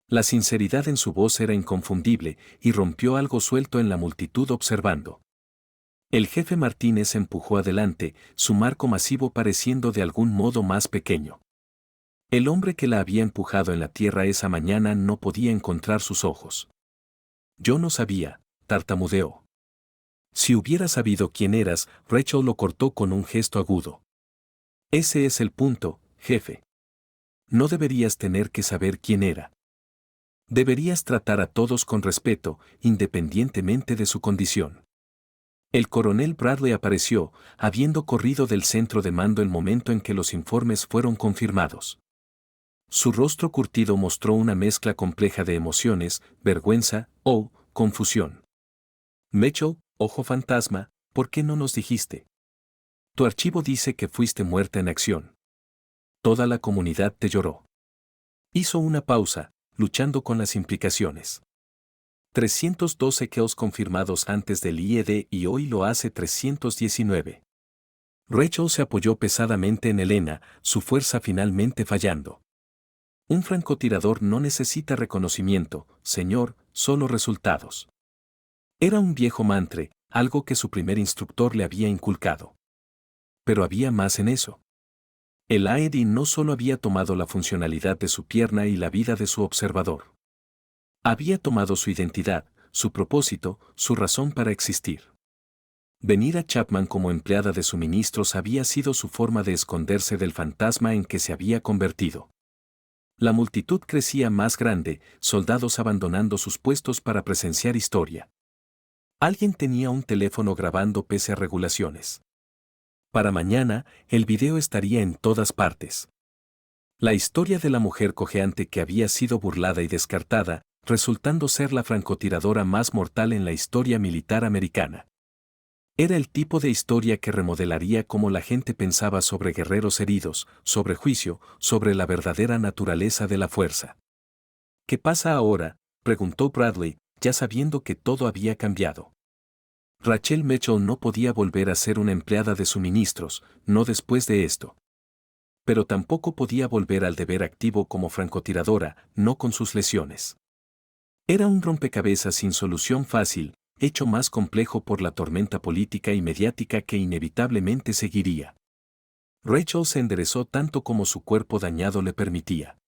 La sinceridad en su voz era inconfundible y rompió algo suelto en la multitud observando. El jefe Martínez empujó adelante, su marco masivo pareciendo de algún modo más pequeño. El hombre que la había empujado en la tierra esa mañana no podía encontrar sus ojos. Yo no sabía, tartamudeó. Si hubiera sabido quién eras, Rachel lo cortó con un gesto agudo. Ese es el punto, jefe. No deberías tener que saber quién era. Deberías tratar a todos con respeto, independientemente de su condición. El coronel Bradley apareció, habiendo corrido del centro de mando el momento en que los informes fueron confirmados. Su rostro curtido mostró una mezcla compleja de emociones, vergüenza o confusión. Mitchell, ojo fantasma, ¿por qué no nos dijiste? Tu archivo dice que fuiste muerta en acción. Toda la comunidad te lloró. Hizo una pausa, luchando con las implicaciones. 312 kills confirmados antes del IED y hoy lo hace 319. Rachel se apoyó pesadamente en Elena, su fuerza finalmente fallando. Un francotirador no necesita reconocimiento, señor, solo resultados. Era un viejo mantra, algo que su primer instructor le había inculcado. Pero había más en eso. El IED no solo había tomado la funcionalidad de su pierna y la vida de su observador. Había tomado su identidad, su propósito, su razón para existir. Venir a Chapman como empleada de suministros había sido su forma de esconderse del fantasma en que se había convertido. La multitud crecía más grande, soldados abandonando sus puestos para presenciar historia. Alguien tenía un teléfono grabando pese a regulaciones. Para mañana, el video estaría en todas partes. La historia de la mujer cojeante que había sido burlada y descartada, resultando ser la francotiradora más mortal en la historia militar americana. Era el tipo de historia que remodelaría cómo la gente pensaba sobre guerreros heridos, sobre juicio, sobre la verdadera naturaleza de la fuerza. ¿Qué pasa ahora?, preguntó Bradley, ya sabiendo que todo había cambiado. Rachel Mitchell no podía volver a ser una empleada de suministros, no después de esto. Pero tampoco podía volver al deber activo como francotiradora, no con sus lesiones. Era un rompecabezas sin solución fácil, hecho más complejo por la tormenta política y mediática que inevitablemente seguiría. Rachel se enderezó tanto como su cuerpo dañado le permitía.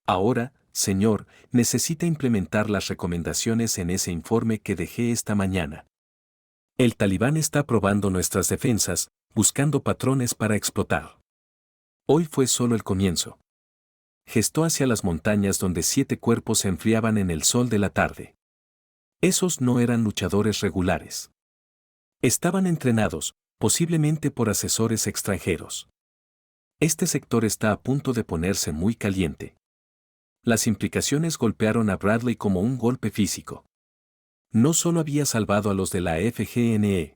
Ahora, señor, necesita implementar las recomendaciones en ese informe que dejé esta mañana. El talibán está probando nuestras defensas, buscando patrones para explotar. Hoy fue solo el comienzo. Gestó hacia las montañas donde 7 cuerpos se enfriaban en el sol de la tarde. Esos no eran luchadores regulares. Estaban entrenados, posiblemente por asesores extranjeros. Este sector está a punto de ponerse muy caliente. Las implicaciones golpearon a Bradley como un golpe físico. No solo había salvado a los de la FGNE.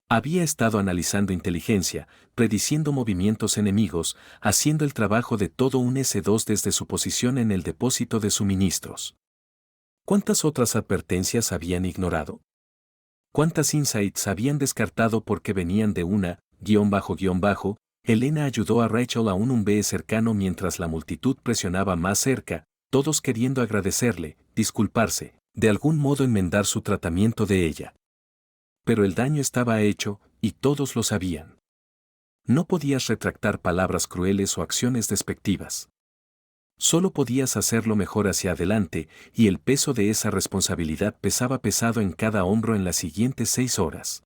Había estado analizando inteligencia, prediciendo movimientos enemigos, haciendo el trabajo de todo un S2 desde su posición en el depósito de suministros. ¿Cuántas otras advertencias habían ignorado? ¿Cuántas insights habían descartado porque venían de una, __? Elena ayudó a Rachel a un B cercano mientras la multitud presionaba más cerca, todos queriendo agradecerle, disculparse, de algún modo enmendar su tratamiento de ella. Pero el daño estaba hecho, y todos lo sabían. No podías retractar palabras crueles o acciones despectivas. Solo podías hacerlo mejor hacia adelante, y el peso de esa responsabilidad pesaba pesado en cada hombro en las siguientes 6 horas.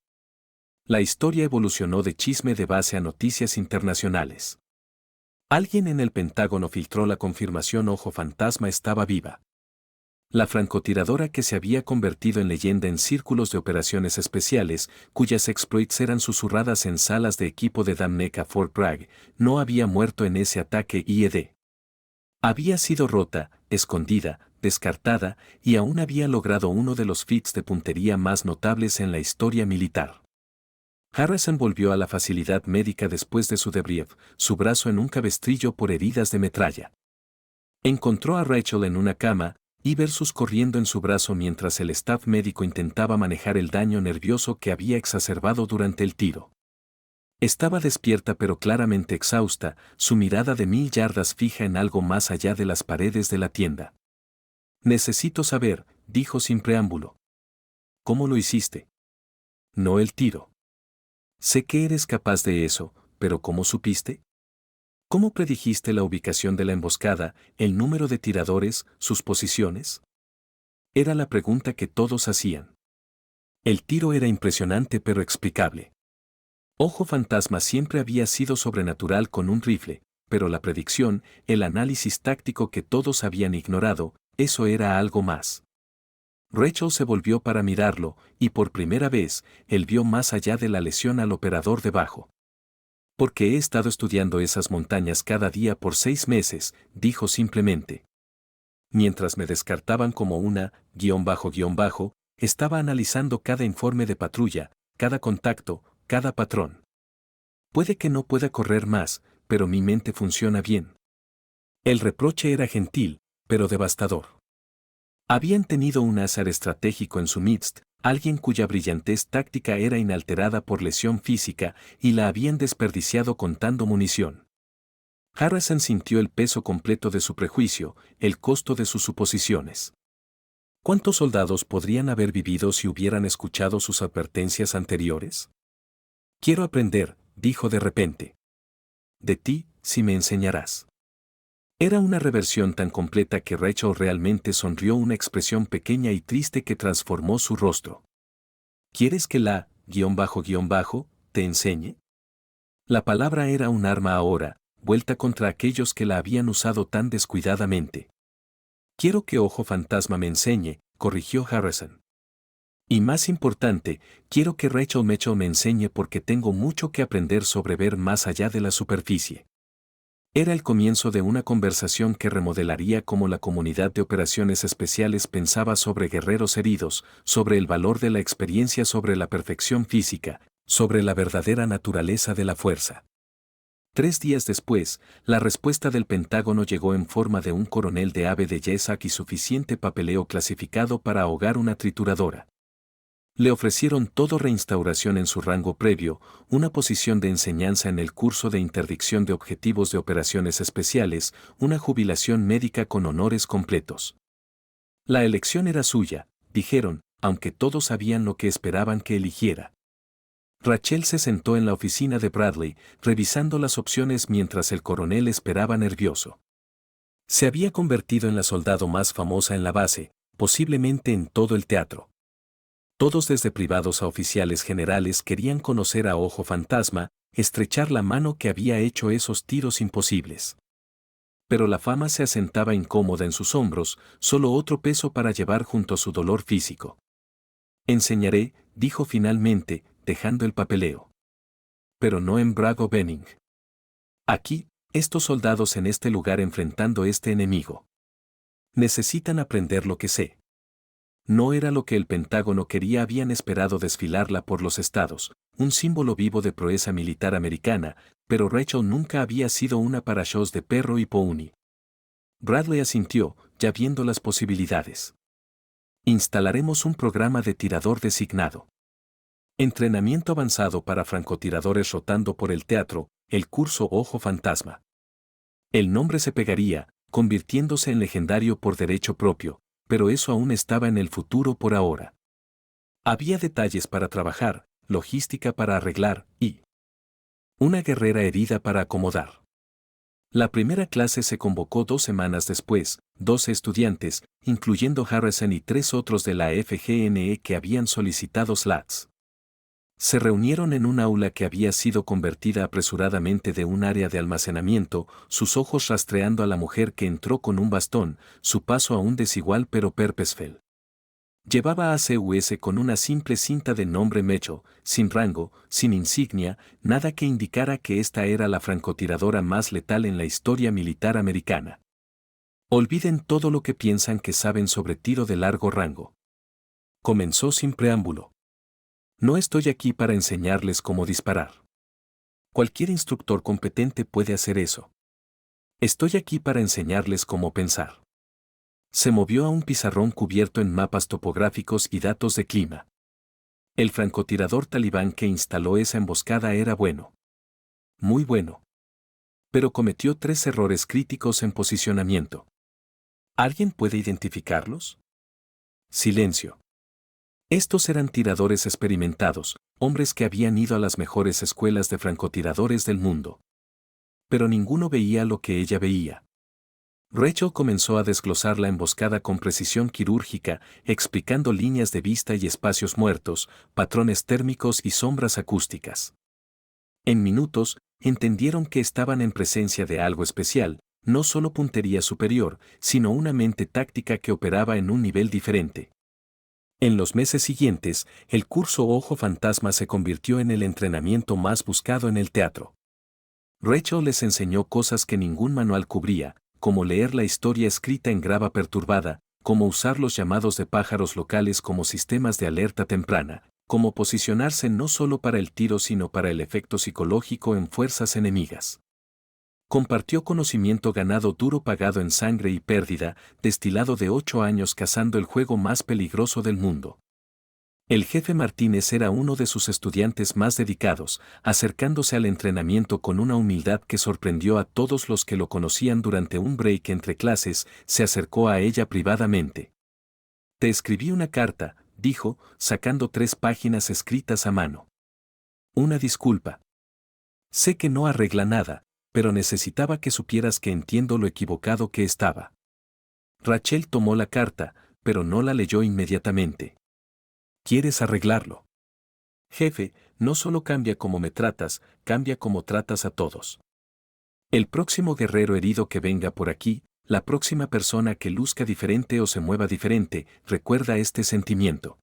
La historia evolucionó de chisme de base a noticias internacionales. Alguien en el Pentágono filtró la confirmación Ojo Fantasma estaba viva. La francotiradora que se había convertido en leyenda en círculos de operaciones especiales, cuyas exploits eran susurradas en salas de equipo de Damneck a Fort Bragg, no había muerto en ese ataque IED. Había sido rota, escondida, descartada, y aún había logrado uno de los feats de puntería más notables en la historia militar. Harrison volvió a la facilidad médica después de su debrief, su brazo en un cabestrillo por heridas de metralla. Encontró a Rachel en una cama, y Versus corriendo en su brazo mientras el staff médico intentaba manejar el daño nervioso que había exacerbado durante el tiro. Estaba despierta pero claramente exhausta, su mirada de 1000 yardas fija en algo más allá de las paredes de la tienda. Necesito saber, dijo sin preámbulo. ¿Cómo lo hiciste? No el tiro. Sé que eres capaz de eso, pero ¿cómo supiste? ¿Cómo predijiste la ubicación de la emboscada, el número de tiradores, sus posiciones? Era la pregunta que todos hacían. El tiro era impresionante pero explicable. Ojo Fantasma siempre había sido sobrenatural con un rifle, pero la predicción, el análisis táctico que todos habían ignorado, eso era algo más. Rachel se volvió para mirarlo, y por primera vez, él vio más allá de la lesión al operador debajo. Porque he estado estudiando esas montañas cada día por 6 meses, dijo simplemente. Mientras me descartaban como una, estaba analizando cada informe de patrulla, cada contacto, cada patrón. Puede que no pueda correr más, pero mi mente funciona bien. El reproche era gentil, pero devastador. Habían tenido un azar estratégico en su midst, alguien cuya brillantez táctica era inalterada por lesión física, y la habían desperdiciado contando munición. Harrison sintió el peso completo de su prejuicio, el costo de sus suposiciones. ¿Cuántos soldados podrían haber vivido si hubieran escuchado sus advertencias anteriores? Quiero aprender, dijo de repente. De ti, si me enseñarás. Era una reversión tan completa que Rachel realmente sonrió, una expresión pequeña y triste que transformó su rostro. ¿Quieres que la, te enseñe? La palabra era un arma ahora, vuelta contra aquellos que la habían usado tan descuidadamente. Quiero que Ojo Fantasma me enseñe, corrigió Harrison. Y más importante, quiero que Rachel Mitchell me enseñe porque tengo mucho que aprender sobre ver más allá de la superficie. Era el comienzo de una conversación que remodelaría cómo la comunidad de operaciones especiales pensaba sobre guerreros heridos, sobre el valor de la experiencia, sobre la perfección física, sobre la verdadera naturaleza de la fuerza. 3 días después, la respuesta del Pentágono llegó en forma de un coronel de ave de Yesak y suficiente papeleo clasificado para ahogar una trituradora. Le ofrecieron todo: reinstauración en su rango previo, una posición de enseñanza en el curso de interdicción de objetivos de operaciones especiales, una jubilación médica con honores completos. La elección era suya, dijeron, aunque todos sabían lo que esperaban que eligiera. Rachel se sentó en la oficina de Bradley, revisando las opciones mientras el coronel esperaba nervioso. Se había convertido en la soldado más famosa en la base, posiblemente en todo el teatro. Todos desde privados a oficiales generales querían conocer a Ojo Fantasma, estrechar la mano que había hecho esos tiros imposibles. Pero la fama se asentaba incómoda en sus hombros, solo otro peso para llevar junto a su dolor físico. Enseñaré, dijo finalmente, dejando el papeleo. Pero no en Brago Benning. Aquí, estos soldados en este lugar enfrentando este enemigo. Necesitan aprender lo que sé. No era lo que el Pentágono quería. Habían esperado desfilarla por los estados, un símbolo vivo de proeza militar americana, pero Rachel nunca había sido una para shows de perro y pony. Bradley asintió, ya viendo las posibilidades. Instalaremos un programa de tirador designado. Entrenamiento avanzado para francotiradores rotando por el teatro, el curso Ojo Fantasma. El nombre se pegaría, convirtiéndose en legendario por derecho propio, pero eso aún estaba en el futuro por ahora. Había detalles para trabajar, logística para arreglar, y una guerrera herida para acomodar. La primera clase se convocó 2 semanas después, 12 estudiantes, incluyendo Harrison y 3 otros de la FGNE que habían solicitado slots. Se reunieron en un aula que había sido convertida apresuradamente de un área de almacenamiento, sus ojos rastreando a la mujer que entró con un bastón, su paso aún desigual pero purposeful. Llevaba ACUS con una simple cinta de nombre Mitchell, sin rango, sin insignia, nada que indicara que esta era la francotiradora más letal en la historia militar americana. Olviden todo lo que piensan que saben sobre tiro de largo rango. Comenzó sin preámbulo. No estoy aquí para enseñarles cómo disparar. Cualquier instructor competente puede hacer eso. Estoy aquí para enseñarles cómo pensar. Se movió a un pizarrón cubierto en mapas topográficos y datos de clima. El francotirador talibán que instaló esa emboscada era bueno. Muy bueno. Pero cometió 3 errores críticos en posicionamiento. ¿Alguien puede identificarlos? Silencio. Estos eran tiradores experimentados, hombres que habían ido a las mejores escuelas de francotiradores del mundo. Pero ninguno veía lo que ella veía. Rachel comenzó a desglosar la emboscada con precisión quirúrgica, explicando líneas de vista y espacios muertos, patrones térmicos y sombras acústicas. En minutos, entendieron que estaban en presencia de algo especial, no solo puntería superior, sino una mente táctica que operaba en un nivel diferente. En los meses siguientes, el curso Ojo Fantasma se convirtió en el entrenamiento más buscado en el teatro. Rachel les enseñó cosas que ningún manual cubría, como leer la historia escrita en grava perturbada, cómo usar los llamados de pájaros locales como sistemas de alerta temprana, cómo posicionarse no solo para el tiro sino para el efecto psicológico en fuerzas enemigas. Compartió conocimiento ganado duro pagado en sangre y pérdida, destilado de 8 años cazando el juego más peligroso del mundo. El jefe Martínez era uno de sus estudiantes más dedicados, acercándose al entrenamiento con una humildad que sorprendió a todos los que lo conocían. Durante un break entre clases, se acercó a ella privadamente. «Te escribí una carta», dijo, sacando 3 páginas escritas a mano. «Una disculpa. Sé que no arregla nada, pero necesitaba que supieras que entiendo lo equivocado que estaba». Rachel tomó la carta, pero no la leyó inmediatamente. «¿Quieres arreglarlo?» «Jefe, no solo cambia cómo me tratas, cambia cómo tratas a todos. El próximo guerrero herido que venga por aquí, la próxima persona que luzca diferente o se mueva diferente, recuerda este sentimiento».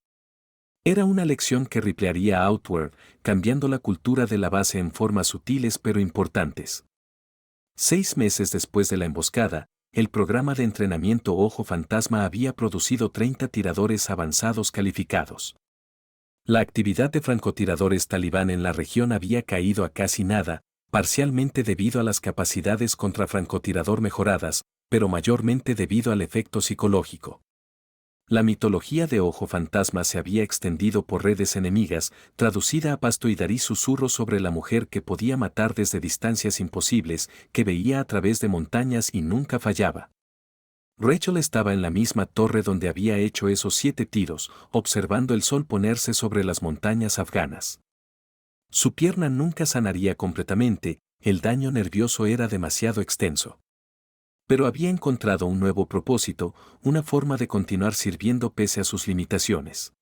Era una lección que riplearía Outward, cambiando la cultura de la base en formas sutiles pero importantes. 6 meses después de la emboscada, el programa de entrenamiento Ojo Fantasma había producido 30 tiradores avanzados calificados. La actividad de francotiradores talibán en la región había caído a casi nada, parcialmente debido a las capacidades contra francotirador mejoradas, pero mayormente debido al efecto psicológico. La mitología de Ojo Fantasma se había extendido por redes enemigas, traducida a pasto y darí susurros sobre la mujer que podía matar desde distancias imposibles, que veía a través de montañas y nunca fallaba. Rachel estaba en la misma torre donde había hecho esos 7 tiros, observando el sol ponerse sobre las montañas afganas. Su pierna nunca sanaría completamente, el daño nervioso era demasiado extenso. Pero había encontrado un nuevo propósito, una forma de continuar sirviendo pese a sus limitaciones.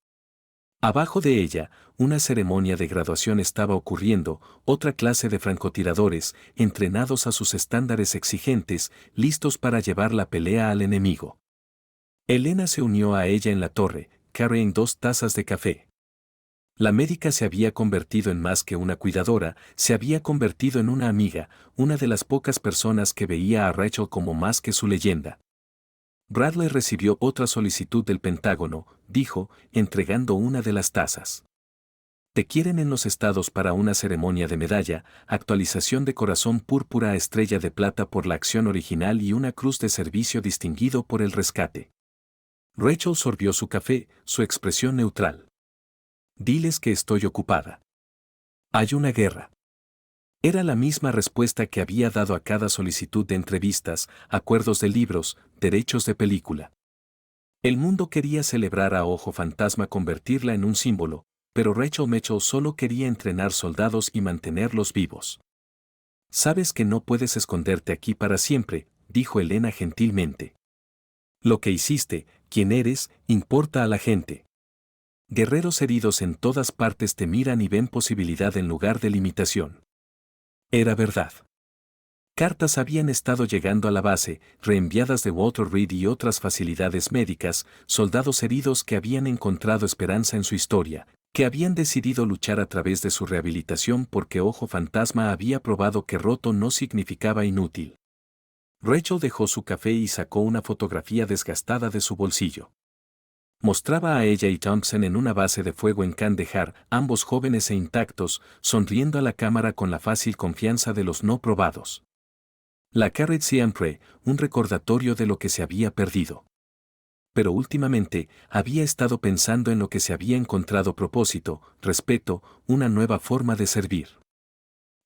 Abajo de ella, una ceremonia de graduación estaba ocurriendo, otra clase de francotiradores, entrenados a sus estándares exigentes, listos para llevar la pelea al enemigo. Elena se unió a ella en la torre, carrying 2 tazas de café. La médica se había convertido en más que una cuidadora, se había convertido en una amiga, una de las pocas personas que veía a Rachel como más que su leyenda. Bradley recibió otra solicitud del Pentágono, dijo, entregando una de las tazas. Te quieren en los estados para una ceremonia de medalla, actualización de corazón púrpura a estrella de plata por la acción original y una cruz de servicio distinguido por el rescate. Rachel sorbió su café, su expresión neutral. Diles que estoy ocupada. Hay una guerra. Era la misma respuesta que había dado a cada solicitud de entrevistas, acuerdos de libros, derechos de película. El mundo quería celebrar a Ojo Fantasma, convertirla en un símbolo, pero Rachel Mitchell solo quería entrenar soldados y mantenerlos vivos. Sabes que no puedes esconderte aquí para siempre, dijo Elena gentilmente. Lo que hiciste, quién eres, importa a la gente. Guerreros heridos en todas partes te miran y ven posibilidad en lugar de limitación. Era verdad. Cartas habían estado llegando a la base, reenviadas de Walter Reed y otras facilidades médicas, soldados heridos que habían encontrado esperanza en su historia, que habían decidido luchar a través de su rehabilitación porque Ojo Fantasma había probado que roto no significaba inútil. Rachel dejó su café y sacó una fotografía desgastada de su bolsillo. Mostraba a ella y Thompson en una base de fuego en Kandahar, ambos jóvenes e intactos, sonriendo a la cámara con la fácil confianza de los no probados. La carré siempre, un recordatorio de lo que se había perdido. Pero últimamente, había estado pensando en lo que se había encontrado: propósito, respeto, una nueva forma de servir.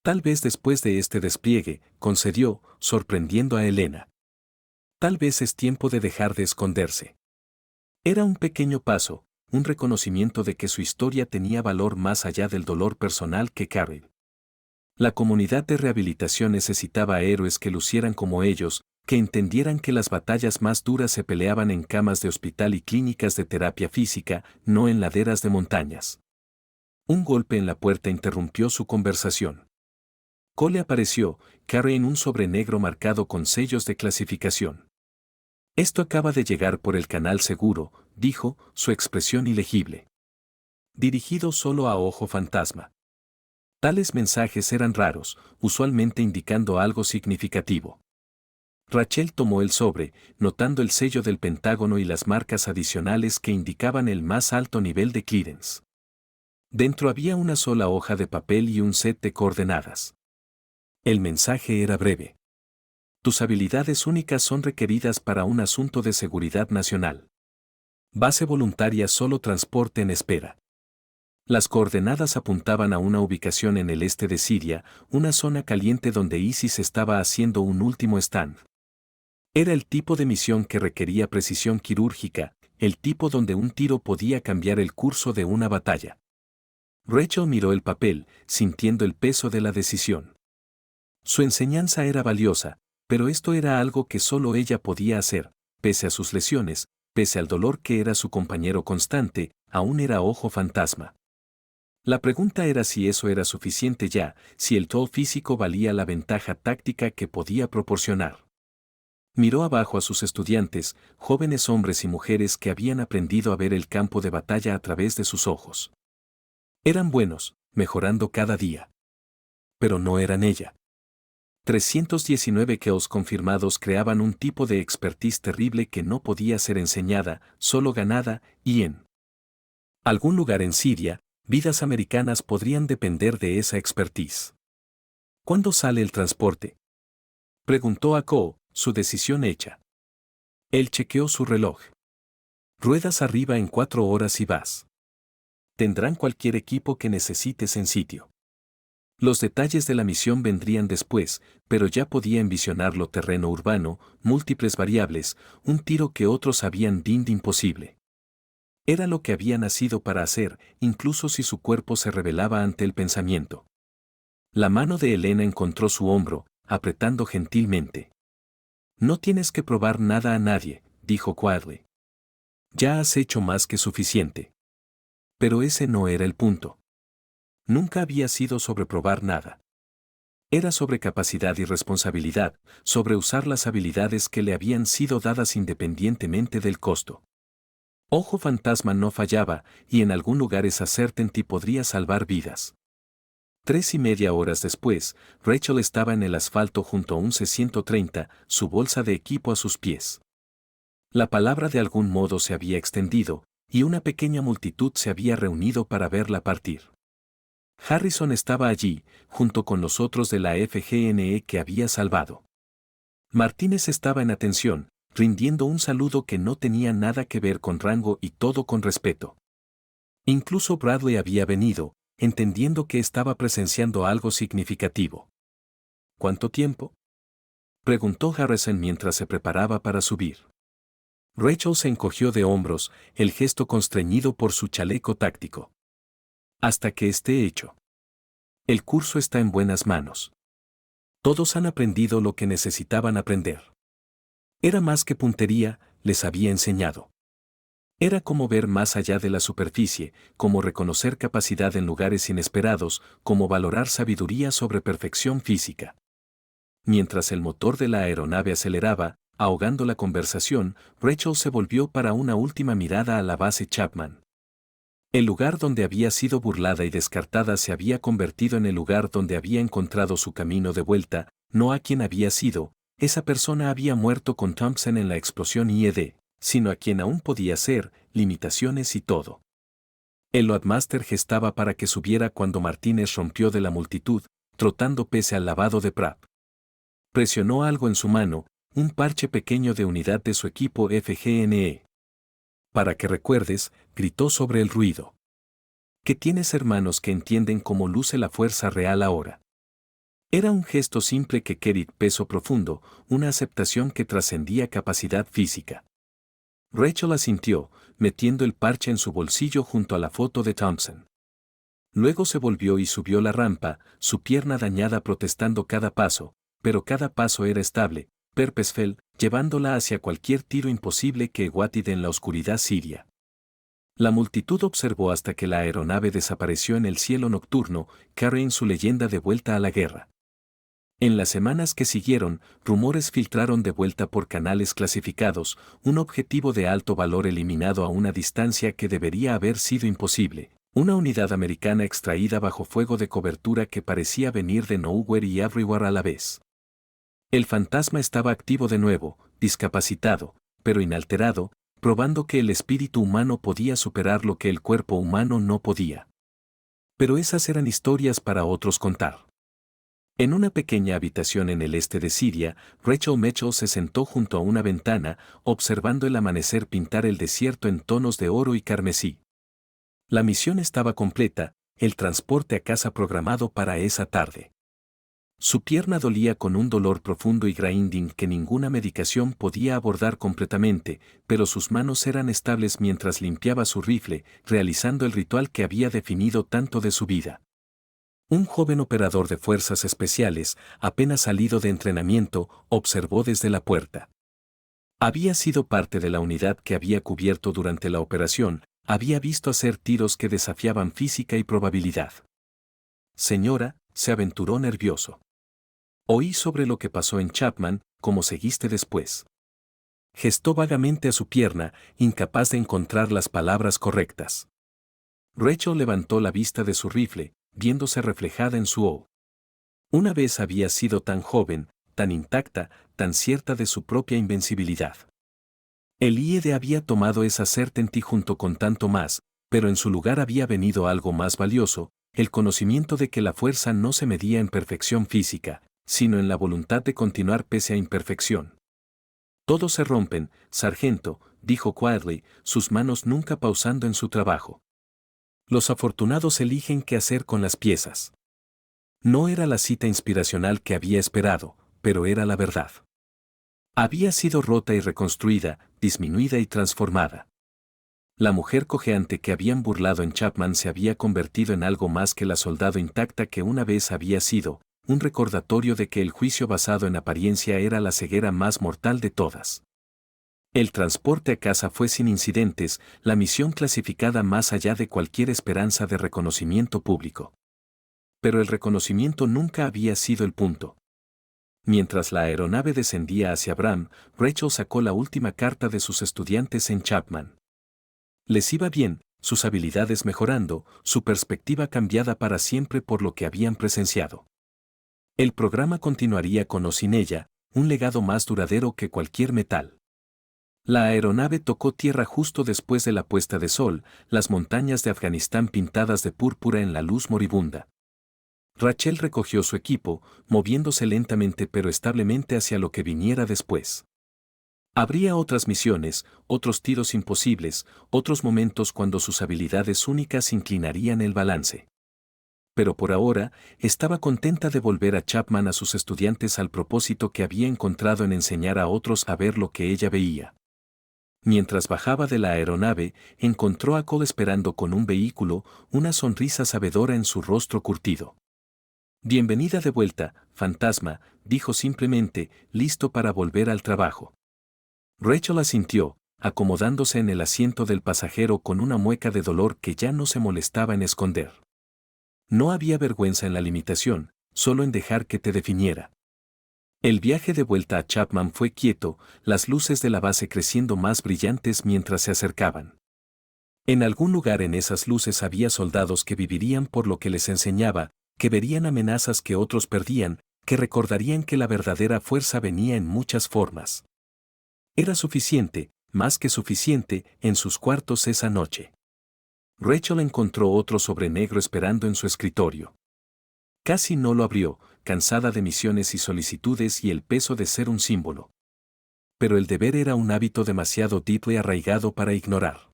Tal vez después de este despliegue, concedió, sorprendiendo a Elena. Tal vez es tiempo de dejar de esconderse. Era un pequeño paso, un reconocimiento de que su historia tenía valor más allá del dolor personal que Carrie. La comunidad de rehabilitación necesitaba héroes que lucieran como ellos, que entendieran que las batallas más duras se peleaban en camas de hospital y clínicas de terapia física, no en laderas de montañas. Un golpe en la puerta interrumpió su conversación. Cole apareció, Carrie en un sobre negro marcado con sellos de clasificación. Esto acaba de llegar por el canal seguro, dijo, su expresión ilegible. Dirigido solo a Ojo Fantasma. Tales mensajes eran raros, usualmente indicando algo significativo. Rachel tomó el sobre, notando el sello del Pentágono y las marcas adicionales que indicaban el más alto nivel de clearance. Dentro había una sola hoja de papel y un set de coordenadas. El mensaje era breve. Tus habilidades únicas son requeridas para un asunto de seguridad nacional. Base voluntaria solo transporte en espera. Las coordenadas apuntaban a una ubicación en el este de Siria, una zona caliente donde ISIS estaba haciendo un último stand. Era el tipo de misión que requería precisión quirúrgica, el tipo donde un tiro podía cambiar el curso de una batalla. Rachel miró el papel, sintiendo el peso de la decisión. Su enseñanza era valiosa, pero esto era algo que solo ella podía hacer, pese a sus lesiones, pese al dolor que era su compañero constante, aún era Ojo Fantasma. La pregunta era si eso era suficiente ya, si el toll físico valía la ventaja táctica que podía proporcionar. Miró abajo a sus estudiantes, jóvenes hombres y mujeres que habían aprendido a ver el campo de batalla a través de sus ojos. Eran buenos, mejorando cada día. Pero no eran ella. 319 kills confirmados creaban un tipo de expertise terrible que no podía ser enseñada, solo ganada, y en algún lugar en Siria, vidas americanas podrían depender de esa expertise. ¿Cuándo sale el transporte?, preguntó a Ko, su decisión hecha. Él chequeó su reloj. Ruedas arriba en 4 horas y vas. Tendrán cualquier equipo que necesites en sitio. Los detalles de la misión vendrían después, pero ya podía envisionarlo: terreno urbano, múltiples variables, un tiro que otros habían dicho imposible. Era lo que había nacido para hacer, incluso si su cuerpo se rebelaba ante el pensamiento. La mano de Elena encontró su hombro, apretando gentilmente. No tienes que probar nada a nadie, dijo Quadley. Ya has hecho más que suficiente. Pero ese no era el punto. Nunca había sido sobre probar nada. Era sobre capacidad y responsabilidad, sobre usar las habilidades que le habían sido dadas independientemente del costo. Ojo Fantasma no fallaba, y en algún lugar esa certainty podría salvar vidas. 3:30 horas después, Rachel estaba en el asfalto junto a un C-130, su bolsa de equipo a sus pies. La palabra de algún modo se había extendido, y una pequeña multitud se había reunido para verla partir. Harrison estaba allí, junto con los otros de la FGNE que había salvado. Martínez estaba en atención, rindiendo un saludo que no tenía nada que ver con rango y todo con respeto. Incluso Bradley había venido, entendiendo que estaba presenciando algo significativo. ¿Cuánto tiempo?, preguntó Harrison mientras se preparaba para subir. Rachel se encogió de hombros, el gesto constreñido por su chaleco táctico. Hasta que esté hecho. El curso está en buenas manos. Todos han aprendido lo que necesitaban aprender. Era más que puntería, les había enseñado. Era como ver más allá de la superficie, como reconocer capacidad en lugares inesperados, como valorar sabiduría sobre perfección física. Mientras el motor de la aeronave aceleraba, ahogando la conversación, Rachel se volvió para una última mirada a la base Chapman. El lugar donde había sido burlada y descartada se había convertido en el lugar donde había encontrado su camino de vuelta, no a quien había sido, esa persona había muerto con Thompson en la explosión IED, sino a quien aún podía ser, limitaciones y todo. El Loadmaster gestaba para que subiera cuando Martínez rompió de la multitud, trotando pese al lavado de Pratt. Presionó algo en su mano, un parche pequeño de unidad de su equipo FGNE. Para que recuerdes, gritó sobre el ruido. Que tienes hermanos que entienden cómo luce la fuerza real ahora. Era un gesto simple que carried peso profundo, una aceptación que trascendía capacidad física. Rachel asintió, metiendo el parche en su bolsillo junto a la foto de Thompson. Luego se volvió y subió la rampa, su pierna dañada protestando cada paso, pero cada paso era estable, Purposeful, llevándola hacia cualquier tiro imposible que Watid en la oscuridad siria. La multitud observó hasta que la aeronave desapareció en el cielo nocturno, carrying su leyenda de vuelta a la guerra. En las semanas que siguieron, rumores filtraron de vuelta por canales clasificados, un objetivo de alto valor eliminado a una distancia que debería haber sido imposible, una unidad americana extraída bajo fuego de cobertura que parecía venir de nowhere y everywhere a la vez. El fantasma estaba activo de nuevo, discapacitado, pero inalterado, probando que el espíritu humano podía superar lo que el cuerpo humano no podía. Pero esas eran historias para otros contar. En una pequeña habitación en el este de Siria, Rachel Mitchell se sentó junto a una ventana, observando el amanecer pintar el desierto en tonos de oro y carmesí. La misión estaba completa, el transporte a casa programado para esa tarde. Su pierna dolía con un dolor profundo y grinding que ninguna medicación podía abordar completamente, pero sus manos eran estables mientras limpiaba su rifle, realizando el ritual que había definido tanto de su vida. Un joven operador de fuerzas especiales, apenas salido de entrenamiento, observó desde la puerta. Había sido parte de la unidad que había cubierto durante la operación, había visto hacer tiros que desafiaban física y probabilidad. Señora, se aventuró nervioso. Oí sobre lo que pasó en Chapman, ¿cómo seguiste después? Gestó vagamente a su pierna, incapaz de encontrar las palabras correctas. Rachel levantó la vista de su rifle, viéndose reflejada en su O. Una vez había sido tan joven, tan intacta, tan cierta de su propia invencibilidad. El IED había tomado esa certainty junto con tanto más, pero en su lugar había venido algo más valioso, el conocimiento de que la fuerza no se medía en perfección física, sino en la voluntad de continuar pese a imperfección. Todos se rompen, sargento, dijo quietly, sus manos nunca pausando en su trabajo. Los afortunados eligen qué hacer con las piezas. No era la cita inspiracional que había esperado, pero era la verdad. Había sido rota y reconstruida, disminuida y transformada. La mujer cojeante que habían burlado en Chapman se había convertido en algo más que la soldado intacta que una vez había sido, un recordatorio de que el juicio basado en apariencia era la ceguera más mortal de todas. El transporte a casa fue sin incidentes, la misión clasificada más allá de cualquier esperanza de reconocimiento público. Pero el reconocimiento nunca había sido el punto. Mientras la aeronave descendía hacia Bram, Rachel sacó la última carta de sus estudiantes en Chapman. Les iba bien, sus habilidades mejorando, su perspectiva cambiada para siempre por lo que habían presenciado. El programa continuaría con o sin ella, un legado más duradero que cualquier metal. La aeronave tocó tierra justo después de la puesta de sol, las montañas de Afganistán pintadas de púrpura en la luz moribunda. Rachel recogió su equipo, moviéndose lentamente pero establemente hacia lo que viniera después. Habría otras misiones, otros tiros imposibles, otros momentos cuando sus habilidades únicas inclinarían el balance. Pero por ahora, estaba contenta de volver a Chapman a sus estudiantes al propósito que había encontrado en enseñar a otros a ver lo que ella veía. Mientras bajaba de la aeronave, encontró a Cole esperando con un vehículo, una sonrisa sabedora en su rostro curtido. Bienvenida de vuelta, fantasma, dijo simplemente, listo para volver al trabajo. Rachel asintió, acomodándose en el asiento del pasajero con una mueca de dolor que ya no se molestaba en esconder. No había vergüenza en la limitación, solo en dejar que te definiera. El viaje de vuelta a Chapman fue quieto, las luces de la base creciendo más brillantes mientras se acercaban. En algún lugar en esas luces había soldados que vivirían por lo que les enseñaba, que verían amenazas que otros perdían, que recordarían que la verdadera fuerza venía en muchas formas. Era suficiente, más que suficiente, en sus cuartos esa noche. Rachel encontró otro sobre negro esperando en su escritorio. Casi no lo abrió, cansada de misiones y solicitudes y el peso de ser un símbolo. Pero el deber era un hábito demasiado deeply arraigado para ignorar.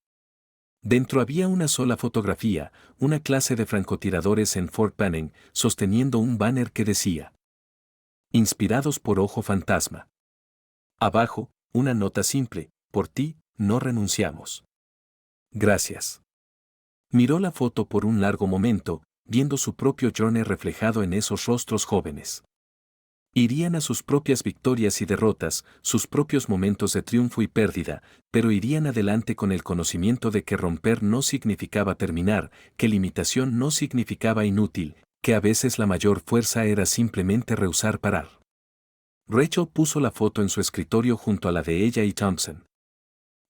Dentro había una sola fotografía, una clase de francotiradores en Fort Benning, sosteniendo un banner que decía: Inspirados por Ojo Fantasma. Abajo, una nota simple: por ti, no renunciamos. Gracias. Miró la foto por un largo momento, viendo su propio Johnny reflejado en esos rostros jóvenes. Irían a sus propias victorias y derrotas, sus propios momentos de triunfo y pérdida, pero irían adelante con el conocimiento de que romper no significaba terminar, que limitación no significaba inútil, que a veces la mayor fuerza era simplemente rehusar parar. Rachel puso la foto en su escritorio junto a la de ella y Thompson.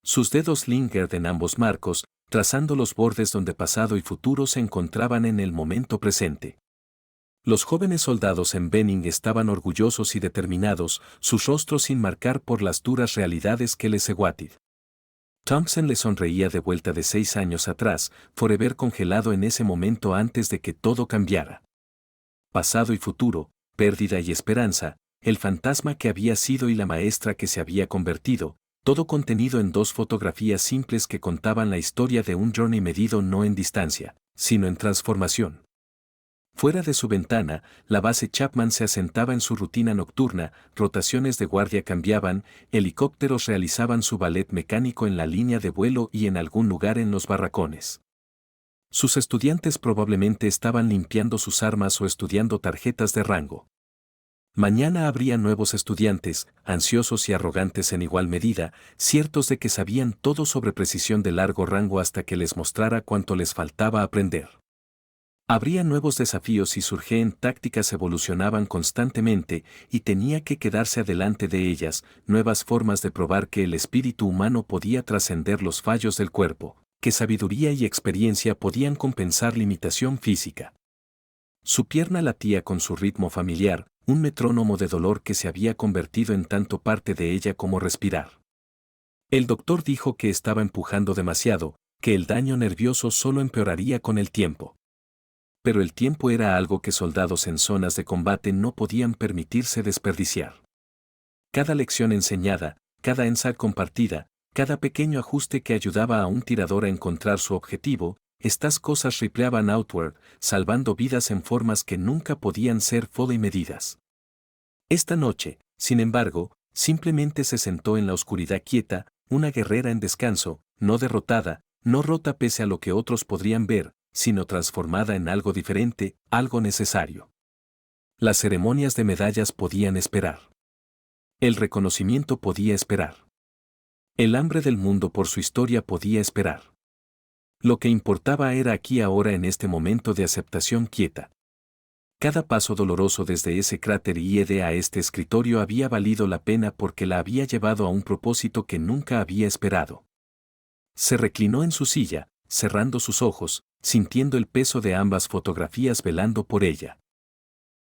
Sus dedos lingered en ambos marcos, trazando los bordes donde pasado y futuro se encontraban en el momento presente. Los jóvenes soldados en Benning estaban orgullosos y determinados, sus rostros sin marcar por las duras realidades que les Seguatid. Thompson le sonreía de vuelta de 6 años atrás, forever congelado en ese momento antes de que todo cambiara. Pasado y futuro, pérdida y esperanza, el fantasma que había sido y la maestra que se había convertido, todo contenido en 2 fotografías simples que contaban la historia de un Journey medido no en distancia, sino en transformación. Fuera de su ventana, la base Chapman se asentaba en su rutina nocturna, rotaciones de guardia cambiaban, helicópteros realizaban su ballet mecánico en la línea de vuelo y en algún lugar en los barracones. Sus estudiantes probablemente estaban limpiando sus armas o estudiando tarjetas de rango. Mañana habría nuevos estudiantes, ansiosos y arrogantes en igual medida, ciertos de que sabían todo sobre precisión de largo rango hasta que les mostrara cuánto les faltaba aprender. Habría nuevos desafíos y surgían tácticas evolucionaban constantemente y tenía que quedarse adelante de ellas, nuevas formas de probar que el espíritu humano podía trascender los fallos del cuerpo, que sabiduría y experiencia podían compensar limitación física. Su pierna latía con su ritmo familiar, un metrónomo de dolor que se había convertido en tanto parte de ella como respirar. El doctor dijo que estaba empujando demasiado, que el daño nervioso solo empeoraría con el tiempo. Pero el tiempo era algo que soldados en zonas de combate no podían permitirse desperdiciar. Cada lección enseñada, cada ensayo compartida, cada pequeño ajuste que ayudaba a un tirador a encontrar su objetivo, estas cosas rippleaban outward, salvando vidas en formas que nunca podían ser fully medidas. Esta noche, sin embargo, simplemente se sentó en la oscuridad quieta, una guerrera en descanso, no derrotada, no rota pese a lo que otros podrían ver, sino transformada en algo diferente, algo necesario. Las ceremonias de medallas podían esperar. El reconocimiento podía esperar. El hambre del mundo por su historia podía esperar. Lo que importaba era aquí ahora en este momento de aceptación quieta. Cada paso doloroso desde ese cráter y a este escritorio había valido la pena porque la había llevado a un propósito que nunca había esperado. Se reclinó en su silla, cerrando sus ojos, sintiendo el peso de ambas fotografías velando por ella.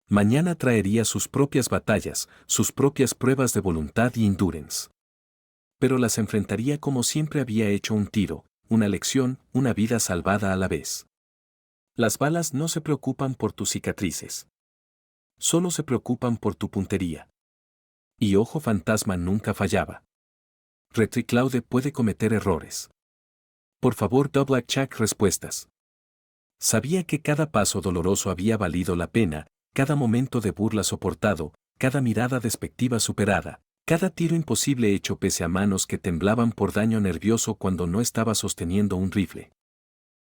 Mañana traería sus propias batallas, sus propias pruebas de voluntad y endurance. Pero las enfrentaría como siempre había hecho un tiro, una lección, una vida salvada a la vez. Las balas no se preocupan por tus cicatrices. Solo se preocupan por tu puntería. Y Ojo Fantasma nunca fallaba. Retry Claude puede cometer errores. Por favor, check respuestas. Sabía que cada paso doloroso había valido la pena, cada momento de burla soportado, cada mirada despectiva superada, cada tiro imposible hecho pese a manos que temblaban por daño nervioso cuando no estaba sosteniendo un rifle.